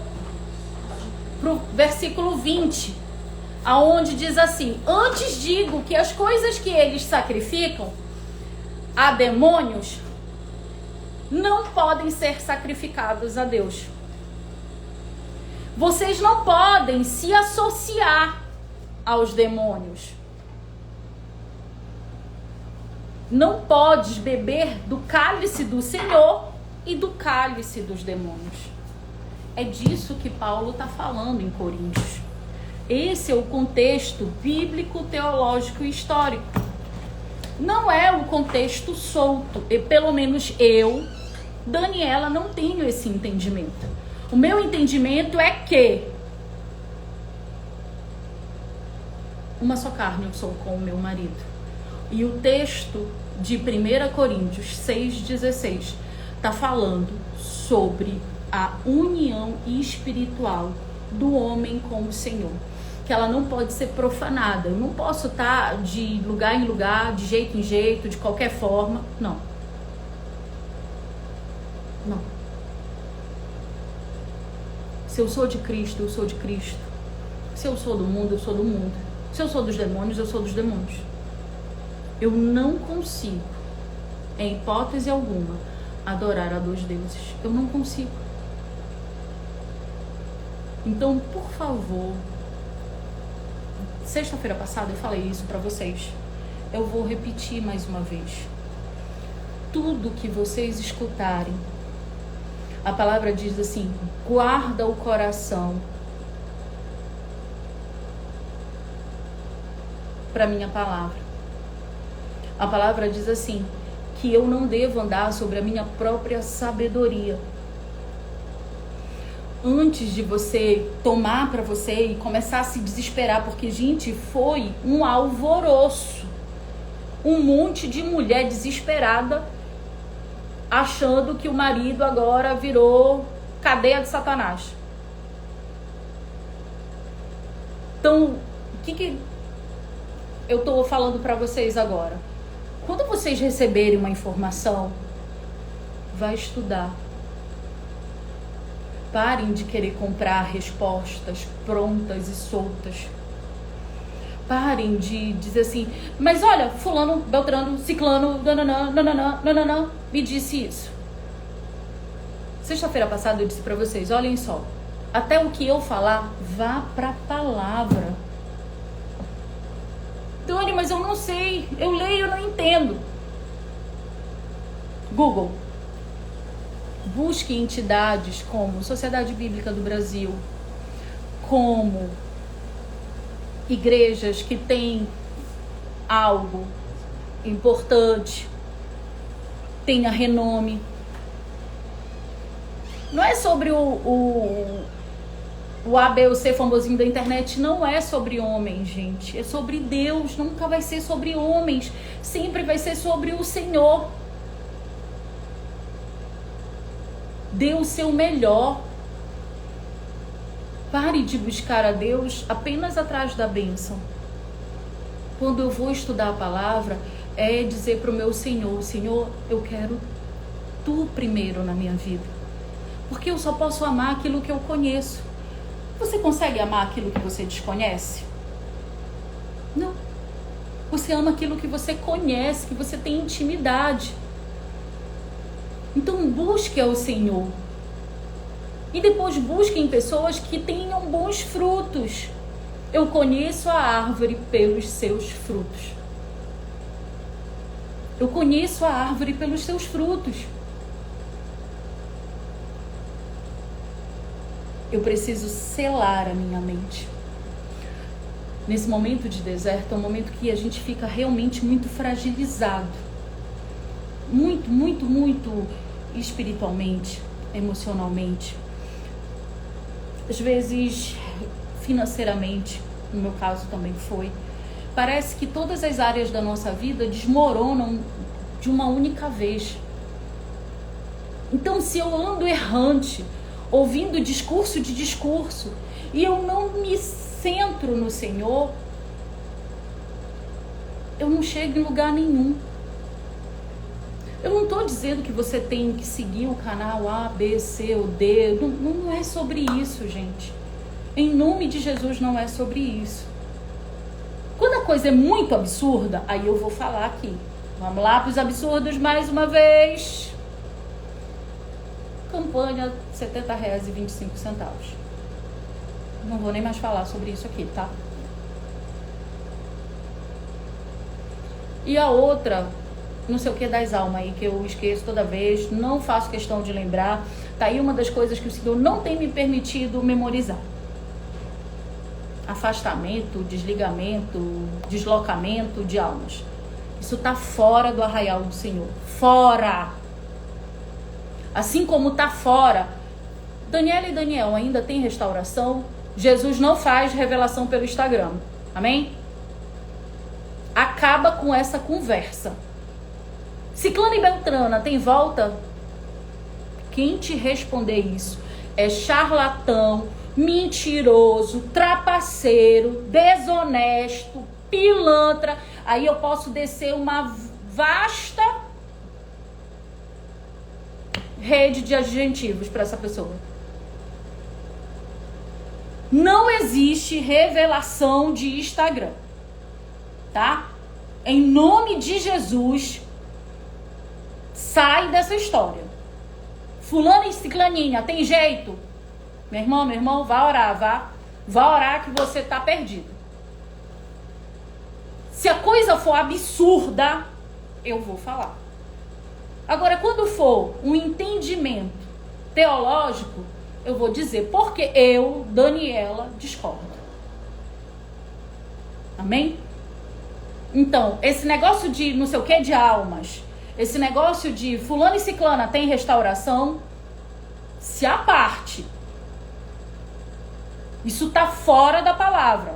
para o versículo 20, aonde diz assim: antes digo que as coisas que eles sacrificam a demônios não podem ser sacrificadas a Deus. Vocês não podem se associar aos demônios. Não podes beber do cálice do Senhor e do cálice dos demônios. É disso que Paulo está falando em Coríntios. Esse é o contexto bíblico, teológico e histórico. Não é o contexto solto. E pelo menos eu, Daniela, não tenho esse entendimento. O meu entendimento é que uma só carne eu sou com o meu marido. E o texto de 1 Coríntios 6,16 está falando sobre a união espiritual do homem com o Senhor. Que ela não pode ser profanada. Eu não posso estar de lugar em lugar, de jeito em jeito, de qualquer forma. Não. Não. Se eu sou de Cristo, eu sou de Cristo. Se eu sou do mundo, eu sou do mundo. Se eu sou dos demônios, eu sou dos demônios. Eu não consigo, em hipótese alguma, adorar a 2 deuses. Eu não consigo. Então, por favor, sexta-feira passada eu falei isso para vocês. Eu vou repetir mais uma vez. Tudo que vocês escutarem, a palavra diz assim: guarda o coração para minha palavra. A palavra diz assim, que eu não devo andar sobre a minha própria sabedoria. antes de você tomar para você e começar a se desesperar, porque, gente, foi um alvoroço. Um monte de mulher desesperada achando que o marido agora virou cadeia de Satanás. Então, o que eu tô falando para vocês agora? Quando vocês receberem uma informação, vai estudar. Parem de querer comprar respostas prontas e soltas. Parem de dizer assim, mas olha, fulano, beltrano, ciclano, nananã, me disse isso. Sexta-feira passada eu disse pra vocês, olhem só, até o que eu falar, vá pra palavra. Dani, mas eu não sei, eu leio, eu não entendo. Google. Busque entidades como Sociedade Bíblica do Brasil, como igrejas que têm algo importante, tenha renome. Não é sobre o A, B ou C famosinho da internet, não é sobre homens, gente. É sobre Deus, nunca vai ser sobre homens, sempre vai ser sobre o Senhor. Dê o seu melhor. Pare de buscar a Deus apenas atrás da bênção. Quando eu vou estudar a palavra, é dizer para o meu Senhor, Senhor, eu quero Tu primeiro na minha vida. Porque eu só posso amar aquilo que eu conheço. Você consegue amar aquilo que você desconhece? Não. Você ama aquilo que você conhece, que você tem intimidade. Então busque ao Senhor. E depois busquem pessoas que tenham bons frutos. Eu conheço a árvore pelos seus frutos. Eu conheço a árvore pelos seus frutos. Eu preciso selar a minha mente. Nesse momento de deserto, é um momento que a gente fica realmente muito fragilizado. Muito espiritualmente, emocionalmente. Às vezes, financeiramente, no meu caso também foi. Parece que todas as áreas da nossa vida desmoronam de uma única vez. Então, se eu ando errante, ouvindo discurso de discurso, e eu não me centro no Senhor, eu não chego em lugar nenhum. Eu não estou dizendo que você tem que seguir o canal A, B, C ou D. Não é sobre isso, gente. Em nome de Jesus, não é sobre isso. Quando a coisa é muito absurda, aí eu vou falar aqui. Vamos lá para os absurdos mais uma vez. Campanha R$70,25. Não vou nem mais falar sobre isso aqui, tá? E a outra, não sei o que das almas aí, que eu esqueço toda vez, não faço questão de lembrar. Tá aí uma das coisas que o Senhor não tem me permitido memorizar. Afastamento, desligamento, deslocamento de almas. Isso tá fora do arraial do Senhor. Fora! Assim como tá fora, Daniela e Daniel ainda tem restauração. Jesus não faz revelação pelo Instagram. Amém? Acaba com essa conversa. Ciclana e Beltrana tem volta? Quem te responder isso é charlatão, mentiroso, trapaceiro, desonesto, pilantra. Aí eu posso descer uma vasta rede de adjetivos para essa pessoa. Não existe revelação de Instagram, tá? Em nome de Jesus, sai dessa história. Fulana e ciclaninha, tem jeito? Meu irmão, vá orar, vá orar que você tá perdido. Se a coisa for absurda, eu vou falar. Agora, quando for um entendimento teológico, eu vou dizer porque eu, Daniela, discordo. Amém? Então, esse negócio de não sei o que de almas, esse negócio de fulano e ciclana tem restauração, se aparte. Isso tá fora da palavra.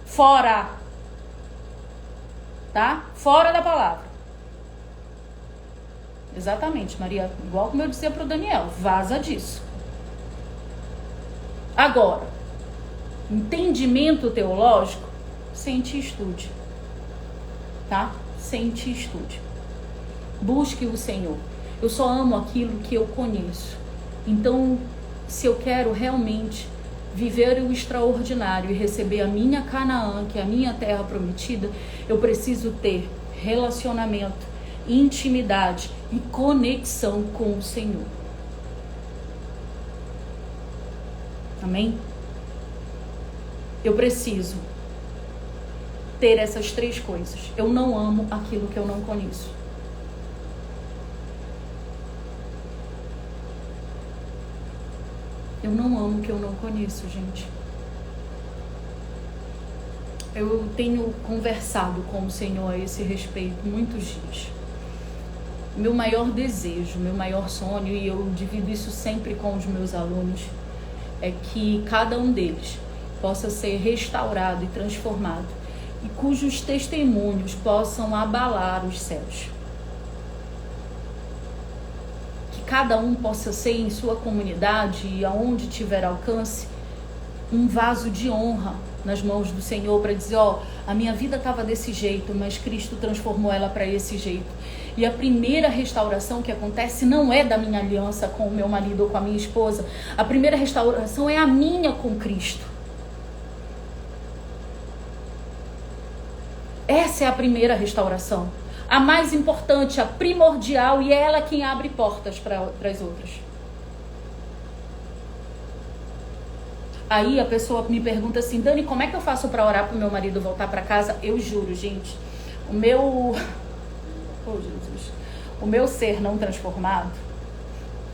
Fora. Tá? Fora da palavra. Exatamente, Maria. Igual como eu dizia pro Daniel. Vaza disso. Agora, entendimento teológico, sente e estude. Tá? Sente e estude. Busque o Senhor. Eu só amo aquilo que eu conheço. Então, se eu quero realmente viver o extraordinário e receber a minha Canaã, que é a minha terra prometida, eu preciso ter relacionamento, intimidade e conexão com o Senhor. Amém? Eu preciso ter essas 3 coisas. Eu não amo aquilo que eu não conheço. Eu não amo o que eu não conheço, gente. Eu tenho conversado com o Senhor a esse respeito muitos dias. Meu maior desejo, meu maior sonho, e eu divido isso sempre com os meus alunos, é que cada um deles possa ser restaurado e transformado, e cujos testemunhos possam abalar os céus. Cada um possa ser em sua comunidade e aonde tiver alcance, um vaso de honra nas mãos do Senhor para dizer, ó, a minha vida estava desse jeito, mas Cristo transformou ela para esse jeito. E a primeira restauração que acontece não é da minha aliança com o meu marido ou com a minha esposa. A primeira restauração é a minha com Cristo. Essa é a primeira restauração. A mais importante, a primordial, e é ela quem abre portas para as outras. Aí a pessoa me pergunta assim, Dani, como é que eu faço para orar para o meu marido voltar para casa? Eu juro, gente, o meu ser não transformado,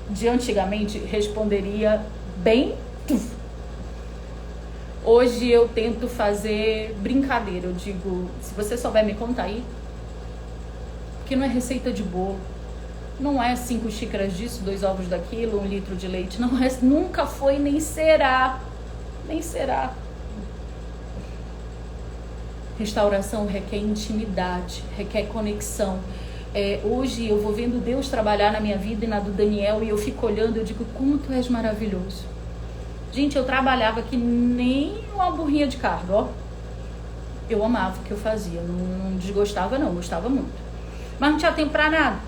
de antigamente, responderia bem. Hoje eu tento fazer brincadeira. Eu digo, se você souber me contar aí, porque não é receita de bolo, não é 5 xícaras disso, 2 ovos daquilo, 1 litro de leite, não é, nunca foi, nem será, nem será. Restauração requer intimidade, requer conexão. Hoje eu vou vendo Deus trabalhar na minha vida e na do Daniel, e eu fico olhando, eu digo, como tu és maravilhoso. Gente, eu trabalhava que nem uma burrinha de carga, ó. Eu amava o que eu fazia, não desgostava não, gostava muito. Mas não tinha tempo pra nada.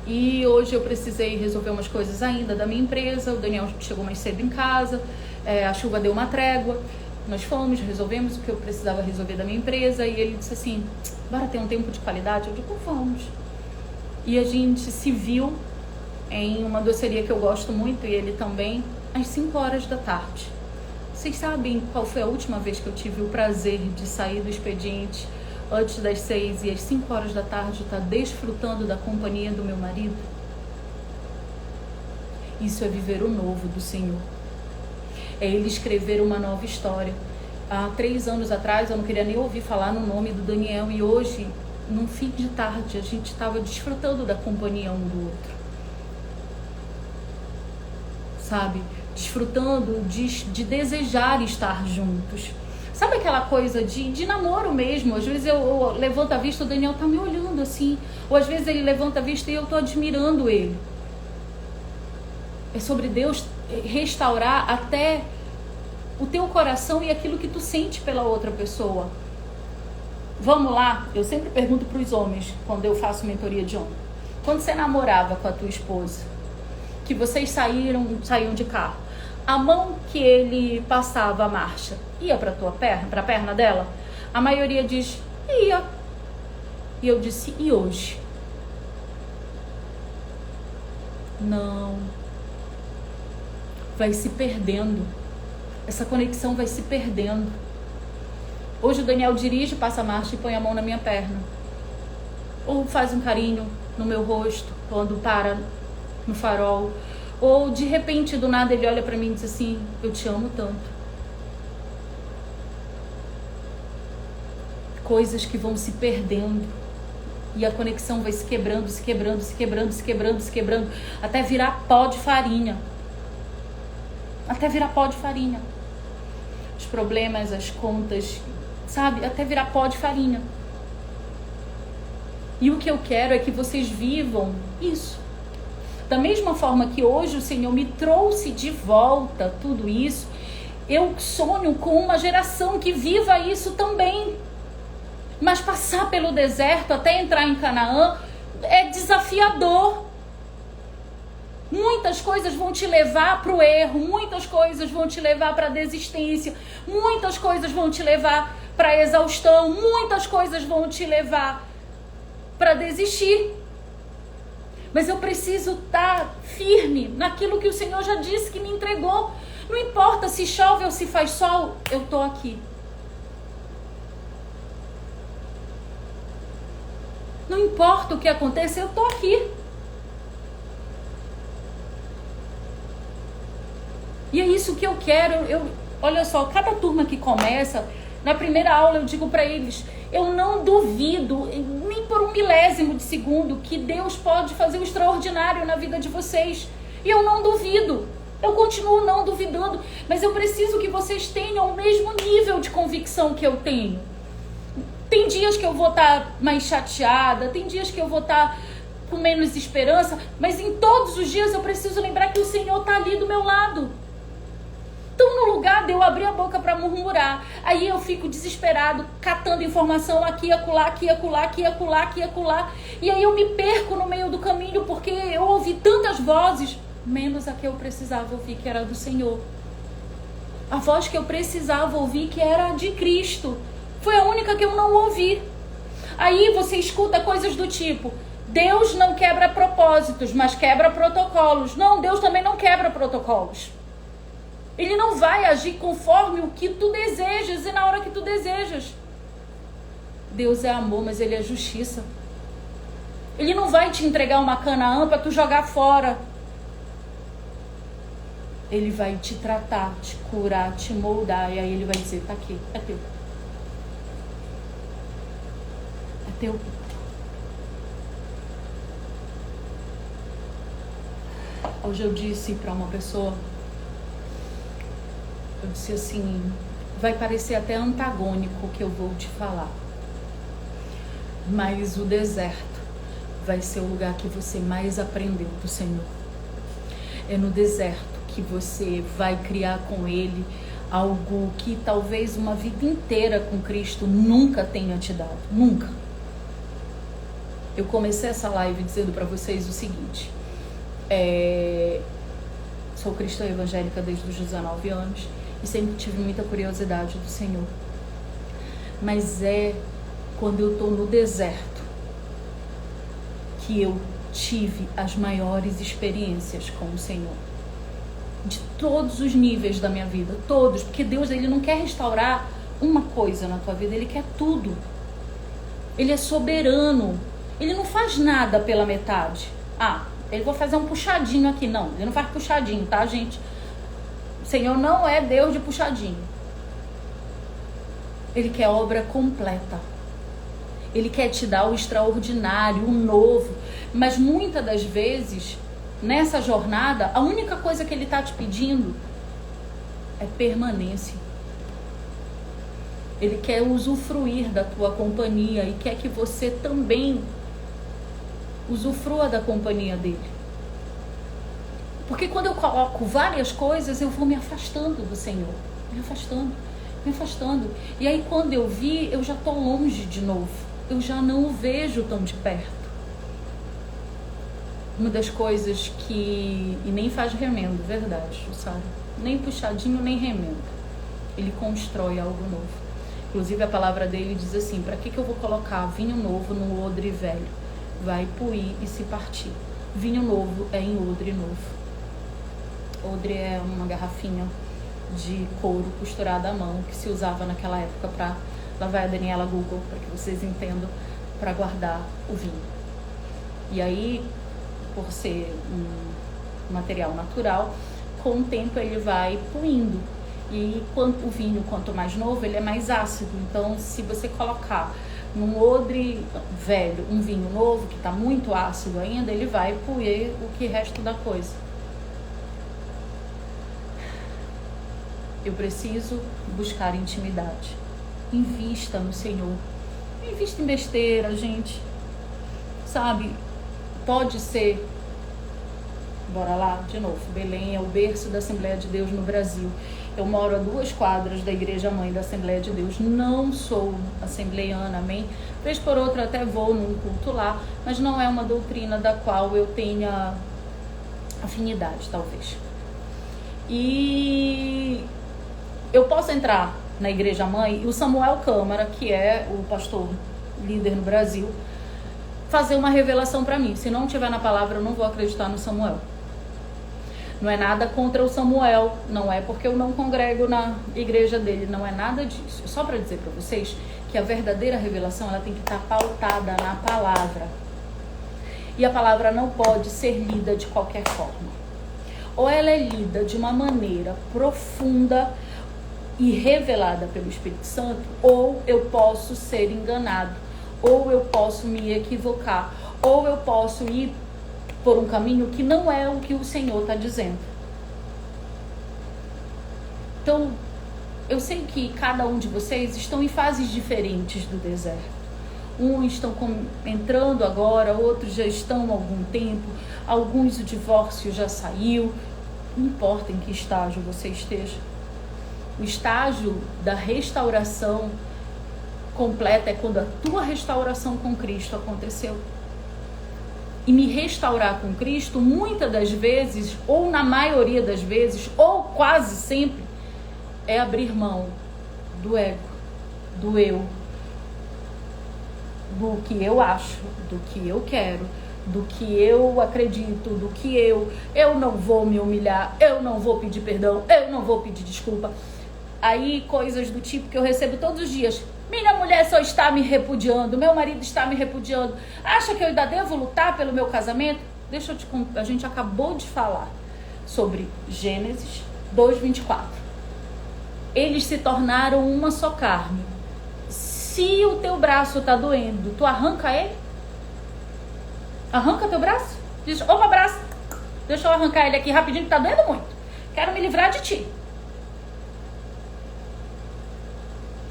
E hoje eu precisei resolver umas coisas ainda da minha empresa. O Daniel chegou mais cedo em casa, a chuva deu uma trégua. Nós fomos, resolvemos o que eu precisava resolver da minha empresa. E ele disse assim, bora ter um tempo de qualidade? Eu digo, vamos. E a gente se viu em uma doceria que eu gosto muito, e ele também, às 5 horas da tarde. Vocês sabem qual foi a última vez que eu tive o prazer de sair do expediente antes das 6 e às 5 horas da tarde estar desfrutando da companhia do meu marido? Isso é viver o novo do Senhor. É Ele escrever uma nova história. Há 3 anos atrás eu não queria nem ouvir falar no nome do Daniel, e hoje, num fim de tarde, a gente estava desfrutando da companhia um do outro. Sabe? Desfrutando de desejar estar juntos. Sabe aquela coisa de namoro mesmo? Às vezes eu levanto a vista, o Daniel tá me olhando assim. Ou às vezes ele levanta a vista e eu tô admirando ele. É sobre Deus restaurar até o teu coração e aquilo que tu sente pela outra pessoa. Vamos lá? Eu sempre pergunto para os homens, quando eu faço mentoria de homem. Quando você namorava com a tua esposa, que vocês saíam de carro, a mão que ele passava a marcha ia para tua perna, para a perna dela? A maioria diz, ia. E eu disse, e hoje? Não. Vai se perdendo. Essa conexão vai se perdendo. Hoje o Daniel dirige, passa a marcha e põe a mão na minha perna. Ou faz um carinho no meu rosto quando para no farol. Ou de repente, do nada, ele olha pra mim e diz assim, eu te amo tanto. Coisas que vão se perdendo. E a conexão vai se quebrando, se quebrando, se quebrando, se quebrando, se quebrando, até virar pó de farinha. até virar pó de farinha. Os problemas, as contas, sabe? Até virar pó de farinha. E o que eu quero é que vocês vivam isso. Da mesma forma que hoje o Senhor me trouxe de volta tudo isso, eu sonho com uma geração que viva isso também. Mas passar pelo deserto até entrar em Canaã é desafiador. Muitas coisas vão te levar para o erro, muitas coisas vão te levar para a desistência, muitas coisas vão te levar para a exaustão, muitas coisas vão te levar para desistir. Mas eu preciso estar firme naquilo que o Senhor já disse que me entregou. Não importa se chove ou se faz sol, eu estou aqui. Não importa o que aconteça, eu estou aqui. E é isso que eu quero. Olha só, cada turma que começa, na primeira aula eu digo para eles, eu não duvido, nem por um milésimo de segundo, que Deus pode fazer o extraordinário na vida de vocês. E eu não duvido. Eu continuo não duvidando. Mas eu preciso que vocês tenham o mesmo nível de convicção que eu tenho. Tem dias que eu vou estar mais chateada, tem dias que eu vou estar com menos esperança, mas em todos os dias eu preciso lembrar que o Senhor está ali do meu lado. Então, no lugar de eu abrir a boca para murmurar, aí eu fico desesperado, catando informação aqui, acolá, aqui, acolá, aqui, acolá, aqui, acolá. E aí eu me perco no meio do caminho, porque eu ouvi tantas vozes, menos a que eu precisava ouvir, que era do Senhor. A voz que eu precisava ouvir, que era de Cristo, foi a única que eu não ouvi. Aí você escuta coisas do tipo, Deus não quebra propósitos, mas quebra protocolos. Não, Deus também não quebra protocolos. Ele não vai agir conforme o que tu desejas e na hora que tu desejas. Deus é amor, mas Ele é justiça. Ele não vai te entregar uma Canaã para tu jogar fora. Ele vai te tratar, te curar, te moldar. E aí Ele vai dizer, tá aqui, é teu. É teu. Hoje eu disse para uma pessoa, eu disse assim, vai parecer até antagônico o que eu vou te falar, mas o deserto vai ser o lugar que você mais aprendeu do Senhor. É no deserto que você vai criar com Ele algo que talvez uma vida inteira com Cristo nunca tenha te dado, nunca. Eu comecei essa live dizendo para vocês o seguinte, sou cristã evangélica desde os 19 anos, e sempre tive muita curiosidade do Senhor. Mas é quando eu estou no deserto que eu tive as maiores experiências com o Senhor. De todos os níveis da minha vida, todos. Porque Deus, Ele não quer restaurar uma coisa na tua vida, Ele quer tudo. Ele é soberano. Ele não faz nada pela metade. Ele vai fazer um puxadinho aqui. Não, Ele não faz puxadinho, tá, gente? O Senhor não é Deus de puxadinho. Ele quer obra completa. Ele quer te dar o extraordinário, o novo. Mas muitas das vezes, nessa jornada, a única coisa que Ele está te pedindo é permanência. Ele quer usufruir da tua companhia e quer que você também usufrua da companhia dele. Porque quando eu coloco várias coisas, eu vou me afastando do Senhor. Me afastando. E aí quando eu vi, eu já estou longe de novo. Eu já não o vejo tão de perto. Uma das coisas que... E nem faz remendo, verdade, sabe? Nem puxadinho, nem remendo. Ele constrói algo novo. Inclusive a palavra dele diz assim, para que eu vou colocar vinho novo no odre velho? Vai puir e se partir. Vinho novo é em odre novo. Odre é uma garrafinha de couro costurada à mão que se usava naquela época para, lá vai a Daniela Google, para que vocês entendam, para guardar o vinho. E aí, por ser um material natural, com o tempo ele vai puindo. E o vinho, quanto mais novo, ele é mais ácido. Então, se você colocar num odre velho um vinho novo, que está muito ácido ainda, ele vai puer o que resta da coisa. Eu preciso buscar intimidade. Invista no Senhor. Não invista em besteira, gente. Sabe? Pode ser... Bora lá, de novo. Belém é o berço da Assembleia de Deus no Brasil. Eu moro a 2 quadras da Igreja Mãe da Assembleia de Deus. Não sou assembleiana, amém? Vez por outra até vou num culto lá, mas não é uma doutrina da qual eu tenha afinidade, talvez. E eu posso entrar na Igreja Mãe e o Samuel Câmara, que é o pastor líder no Brasil, fazer uma revelação para mim. Se não tiver na palavra, eu não vou acreditar no Samuel. Não é nada contra o Samuel, não é porque eu não congrego na igreja dele, não é nada disso. Só para dizer para vocês que a verdadeira revelação, ela tem que estar pautada na palavra. E a palavra não pode ser lida de qualquer forma. Ou ela é lida de uma maneira profunda e revelada pelo Espírito Santo, ou eu posso ser enganado, ou eu posso me equivocar, ou eu posso ir por um caminho que não é o que o Senhor está dizendo. Então, eu sei que cada um de vocês estão em fases diferentes do deserto. Uns estão entrando agora, outros já estão há algum tempo, alguns o divórcio já saiu. Não importa em que estágio você esteja. O estágio da restauração completa é quando a tua restauração com Cristo aconteceu. E me restaurar com Cristo, muitas das vezes, ou na maioria das vezes, ou quase sempre, é abrir mão do ego, do eu, do que eu acho, do que eu quero, do que eu acredito, do que eu não vou me humilhar, eu não vou pedir perdão, eu não vou pedir desculpa. Aí coisas do tipo que eu recebo todos os dias. Minha mulher só está me repudiando, meu marido está me repudiando. Acha que eu ainda devo lutar pelo meu casamento? Deixa eu te contar, a gente acabou de falar sobre Gênesis 2:24. Eles se tornaram uma só carne. Se o teu braço está doendo, tu arranca ele? Arranca teu braço? Diz, opa, braço, deixa eu arrancar ele aqui rapidinho que tá doendo muito. Quero me livrar de ti.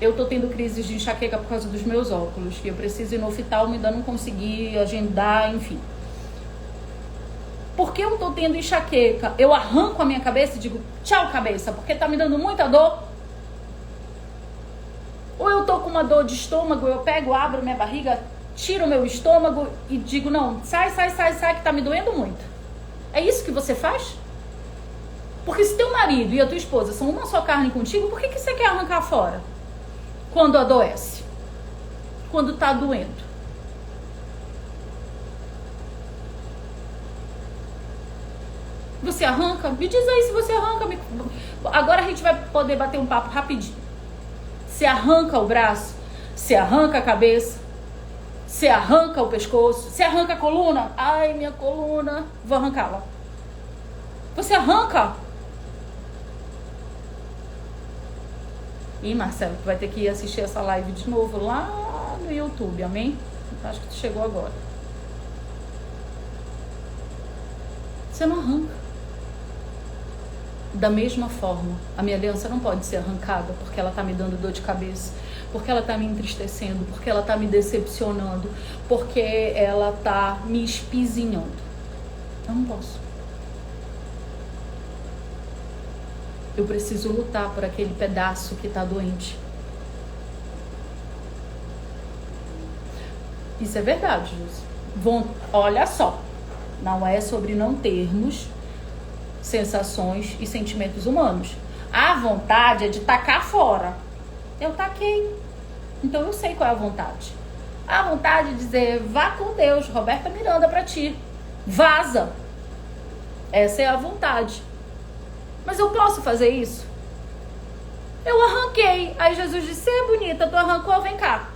Eu tô tendo crises de enxaqueca por causa dos meus óculos, que eu preciso ir no oftalmo e ainda não consegui agendar, enfim. Por que eu tô tendo enxaqueca? Eu arranco a minha cabeça e digo, tchau cabeça, porque tá me dando muita dor. Ou eu tô com uma dor de estômago, eu pego, abro minha barriga, tiro o meu estômago e digo, não, sai, que tá me doendo muito. É isso que você faz? Porque se teu marido e a tua esposa são uma só carne contigo, por que você quer arrancar fora? Quando adoece, quando tá doendo. Você arranca? Me diz aí se você arranca. Agora a gente vai poder bater um papo rapidinho. Você arranca o braço, você arranca a cabeça, você arranca o pescoço, você arranca a coluna. Ai, minha coluna, vou arrancá-la. Você arranca. E Marcelo, tu vai ter que assistir essa live de novo lá no YouTube, amém? Acho que tu chegou agora. Você não arranca. Da mesma forma, a minha aliança não pode ser arrancada porque ela tá me dando dor de cabeça, porque ela tá me entristecendo, porque ela tá me decepcionando, porque ela tá me espizinhando. Eu não posso. Eu preciso lutar por aquele pedaço que está doente. Isso é verdade, Júlio. Olha só, não é sobre não termos sensações e sentimentos humanos. A vontade é de tacar fora. Eu taquei. Então eu sei qual é a vontade. A vontade é dizer, vá com Deus, Roberta Miranda pra ti. Vaza. Essa é a vontade. Mas eu posso fazer isso? Eu arranquei. Aí Jesus disse, é bonita, tu arrancou, vem cá.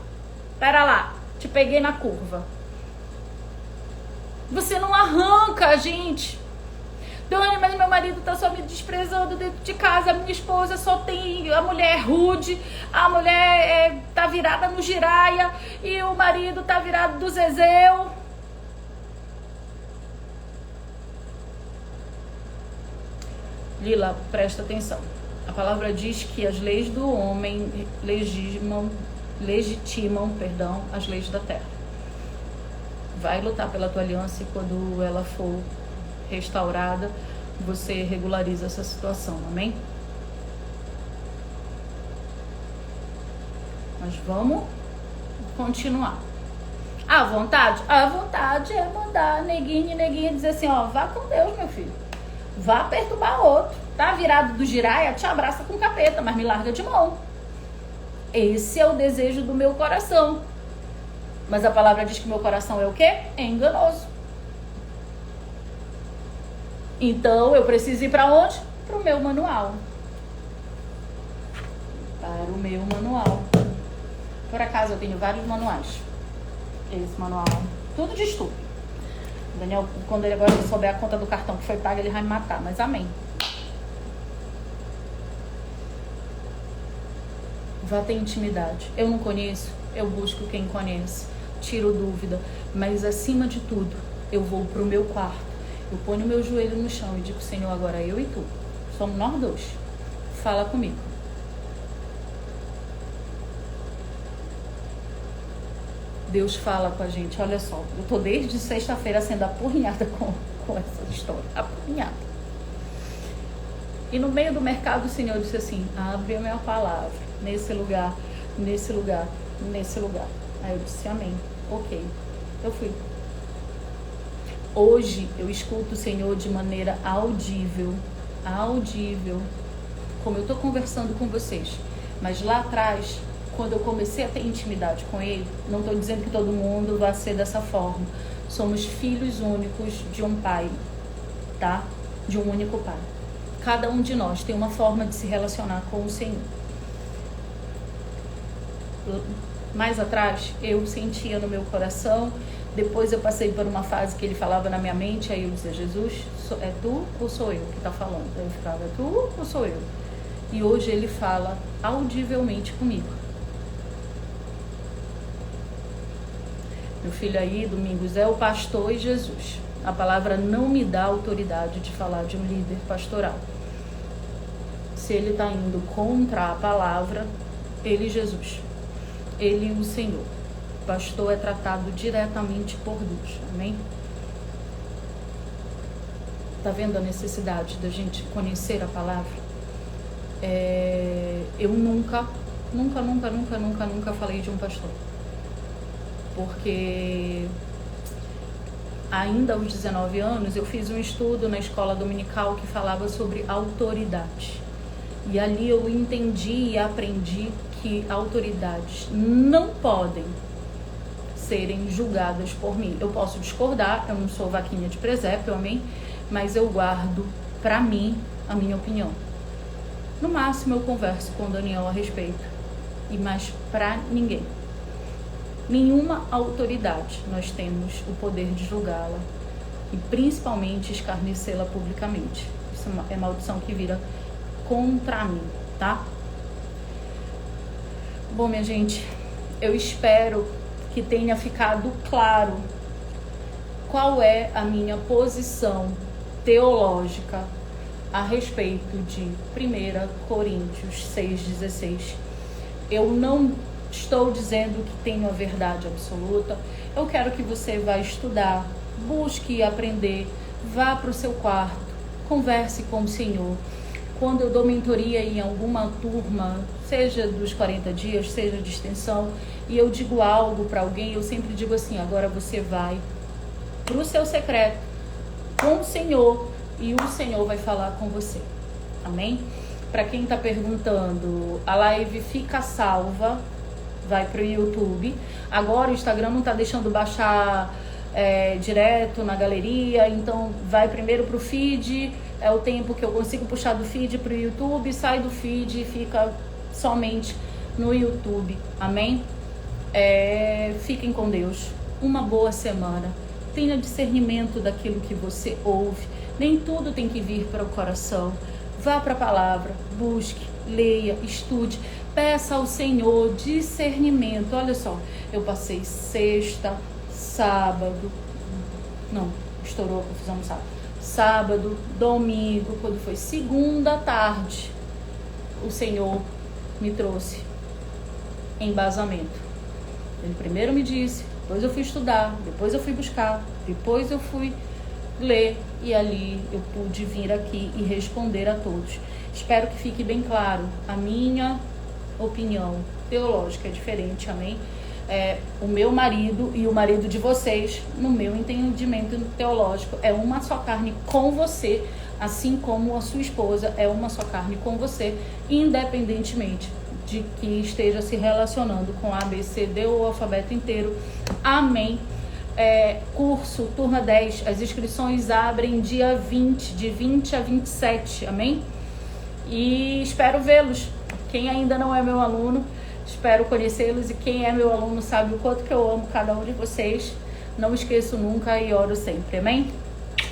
Pera lá, te peguei na curva. Você não arranca, gente. Dani, mas meu marido tá só me desprezando dentro de casa. A minha esposa só tem a mulher rude. A mulher tá virada no giraia. E o marido tá virado do zezéu. Lila, presta atenção. A palavra diz que as leis do homem legitimam as leis da terra. Vai lutar pela tua aliança e quando ela for restaurada, você regulariza essa situação, amém? Mas vamos continuar. A vontade é mandar neguinho dizer assim, ó, vá com Deus, meu filho. Vá perturbar outro. Tá virado do giraia, te abraça com capeta, mas me larga de mão. Esse é o desejo do meu coração. Mas a palavra diz que meu coração é o quê? É enganoso. Então eu preciso ir para onde? Para o meu manual. Para o meu manual. Por acaso eu tenho vários manuais. Esse manual, tudo de estudo. Daniel, quando ele agora souber a conta do cartão que foi paga, ele vai me matar, mas amém. Vá ter intimidade. Eu não conheço, eu busco quem conhece. Tiro dúvida, mas acima de tudo, eu vou pro meu quarto. Eu ponho meu joelho no chão e digo, Senhor, agora eu e tu. Somos nós dois. Fala comigo. Deus fala com a gente, olha só, eu tô desde sexta-feira sendo apurrinhada com essa história, apurrinhada. E no meio do mercado o Senhor disse assim, abre a minha palavra, nesse lugar, nesse lugar, nesse lugar. Aí eu disse, amém, ok, eu fui. Hoje eu escuto o Senhor de maneira audível, como eu tô conversando com vocês, mas lá atrás, quando eu comecei a ter intimidade com Ele, não estou dizendo que todo mundo vai ser dessa forma. Somos filhos únicos de um Pai, tá? De um único Pai. Cada um de nós tem uma forma de se relacionar com o Senhor. Mais atrás, eu sentia no meu coração, depois eu passei por uma fase que Ele falava na minha mente, aí eu dizia, Jesus, é tu ou sou eu que está falando? Aí eu ficava, é tu ou sou eu? E hoje Ele fala audivelmente comigo. Meu filho aí, Domingos, é o pastor e Jesus. A palavra não me dá autoridade de falar de um líder pastoral. Se ele está indo contra a palavra, ele Jesus. Ele o Senhor. O pastor é tratado diretamente por Deus. Amém? Está vendo a necessidade da gente conhecer a palavra? Eu nunca falei de um pastor. Porque ainda aos 19 anos eu fiz um estudo na escola dominical que falava sobre autoridade. E ali eu entendi e aprendi que autoridades não podem serem julgadas por mim. Eu posso discordar, eu não sou vaquinha de presépio, amém? Mas eu guardo pra mim a minha opinião. No máximo eu converso com o Daniel a respeito. E mais pra ninguém. Nenhuma autoridade nós temos o poder de julgá-la e principalmente escarnecê-la publicamente. Isso é maldição que vira contra mim, tá? Bom, minha gente, eu espero que tenha ficado claro qual é a minha posição teológica a respeito de 1 Coríntios 6,16. Eu não estou dizendo que tenho a verdade absoluta. Eu quero que você vá estudar, busque aprender, vá para o seu quarto, converse com o Senhor. Quando eu dou mentoria em alguma turma, seja dos 40 dias, seja de extensão, e eu digo algo para alguém, eu sempre digo assim, agora você vai para o seu secreto com o Senhor e o Senhor vai falar com você. Amém? Para quem está perguntando, a live fica salva, vai para o YouTube. Agora o Instagram não está deixando baixar direto na galeria, então vai primeiro para o feed, é o tempo que eu consigo puxar do feed para o YouTube, sai do feed e fica somente no YouTube. Amém? Fiquem com Deus. Uma boa semana. Tenha discernimento daquilo que você ouve. Nem tudo tem que vir para o coração. Vá para a palavra, busque, leia, estude. Peça ao Senhor discernimento. Olha só, eu passei sexta, sábado, não, estourou, fizemos sábado, domingo, quando foi segunda tarde, o Senhor me trouxe embasamento. Ele primeiro me disse, depois eu fui estudar, depois eu fui buscar, depois eu fui ler e ali eu pude vir aqui e responder a todos. Espero que fique bem claro, a minha opinião teológica é diferente, amém? O meu marido e o marido de vocês, no meu entendimento teológico, é uma só carne com você, assim como a sua esposa é uma só carne com você, independentemente de que esteja se relacionando com A, B, C, D ou o alfabeto inteiro. Amém. Curso, turma 10, as inscrições abrem dia 20, de 20 a 27, amém? E espero vê-los. Quem ainda não é meu aluno, espero conhecê-los, e quem é meu aluno sabe o quanto que eu amo cada um de vocês. Não esqueço nunca e oro sempre, amém?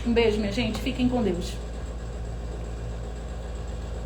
Um beijo, minha gente, fiquem com Deus.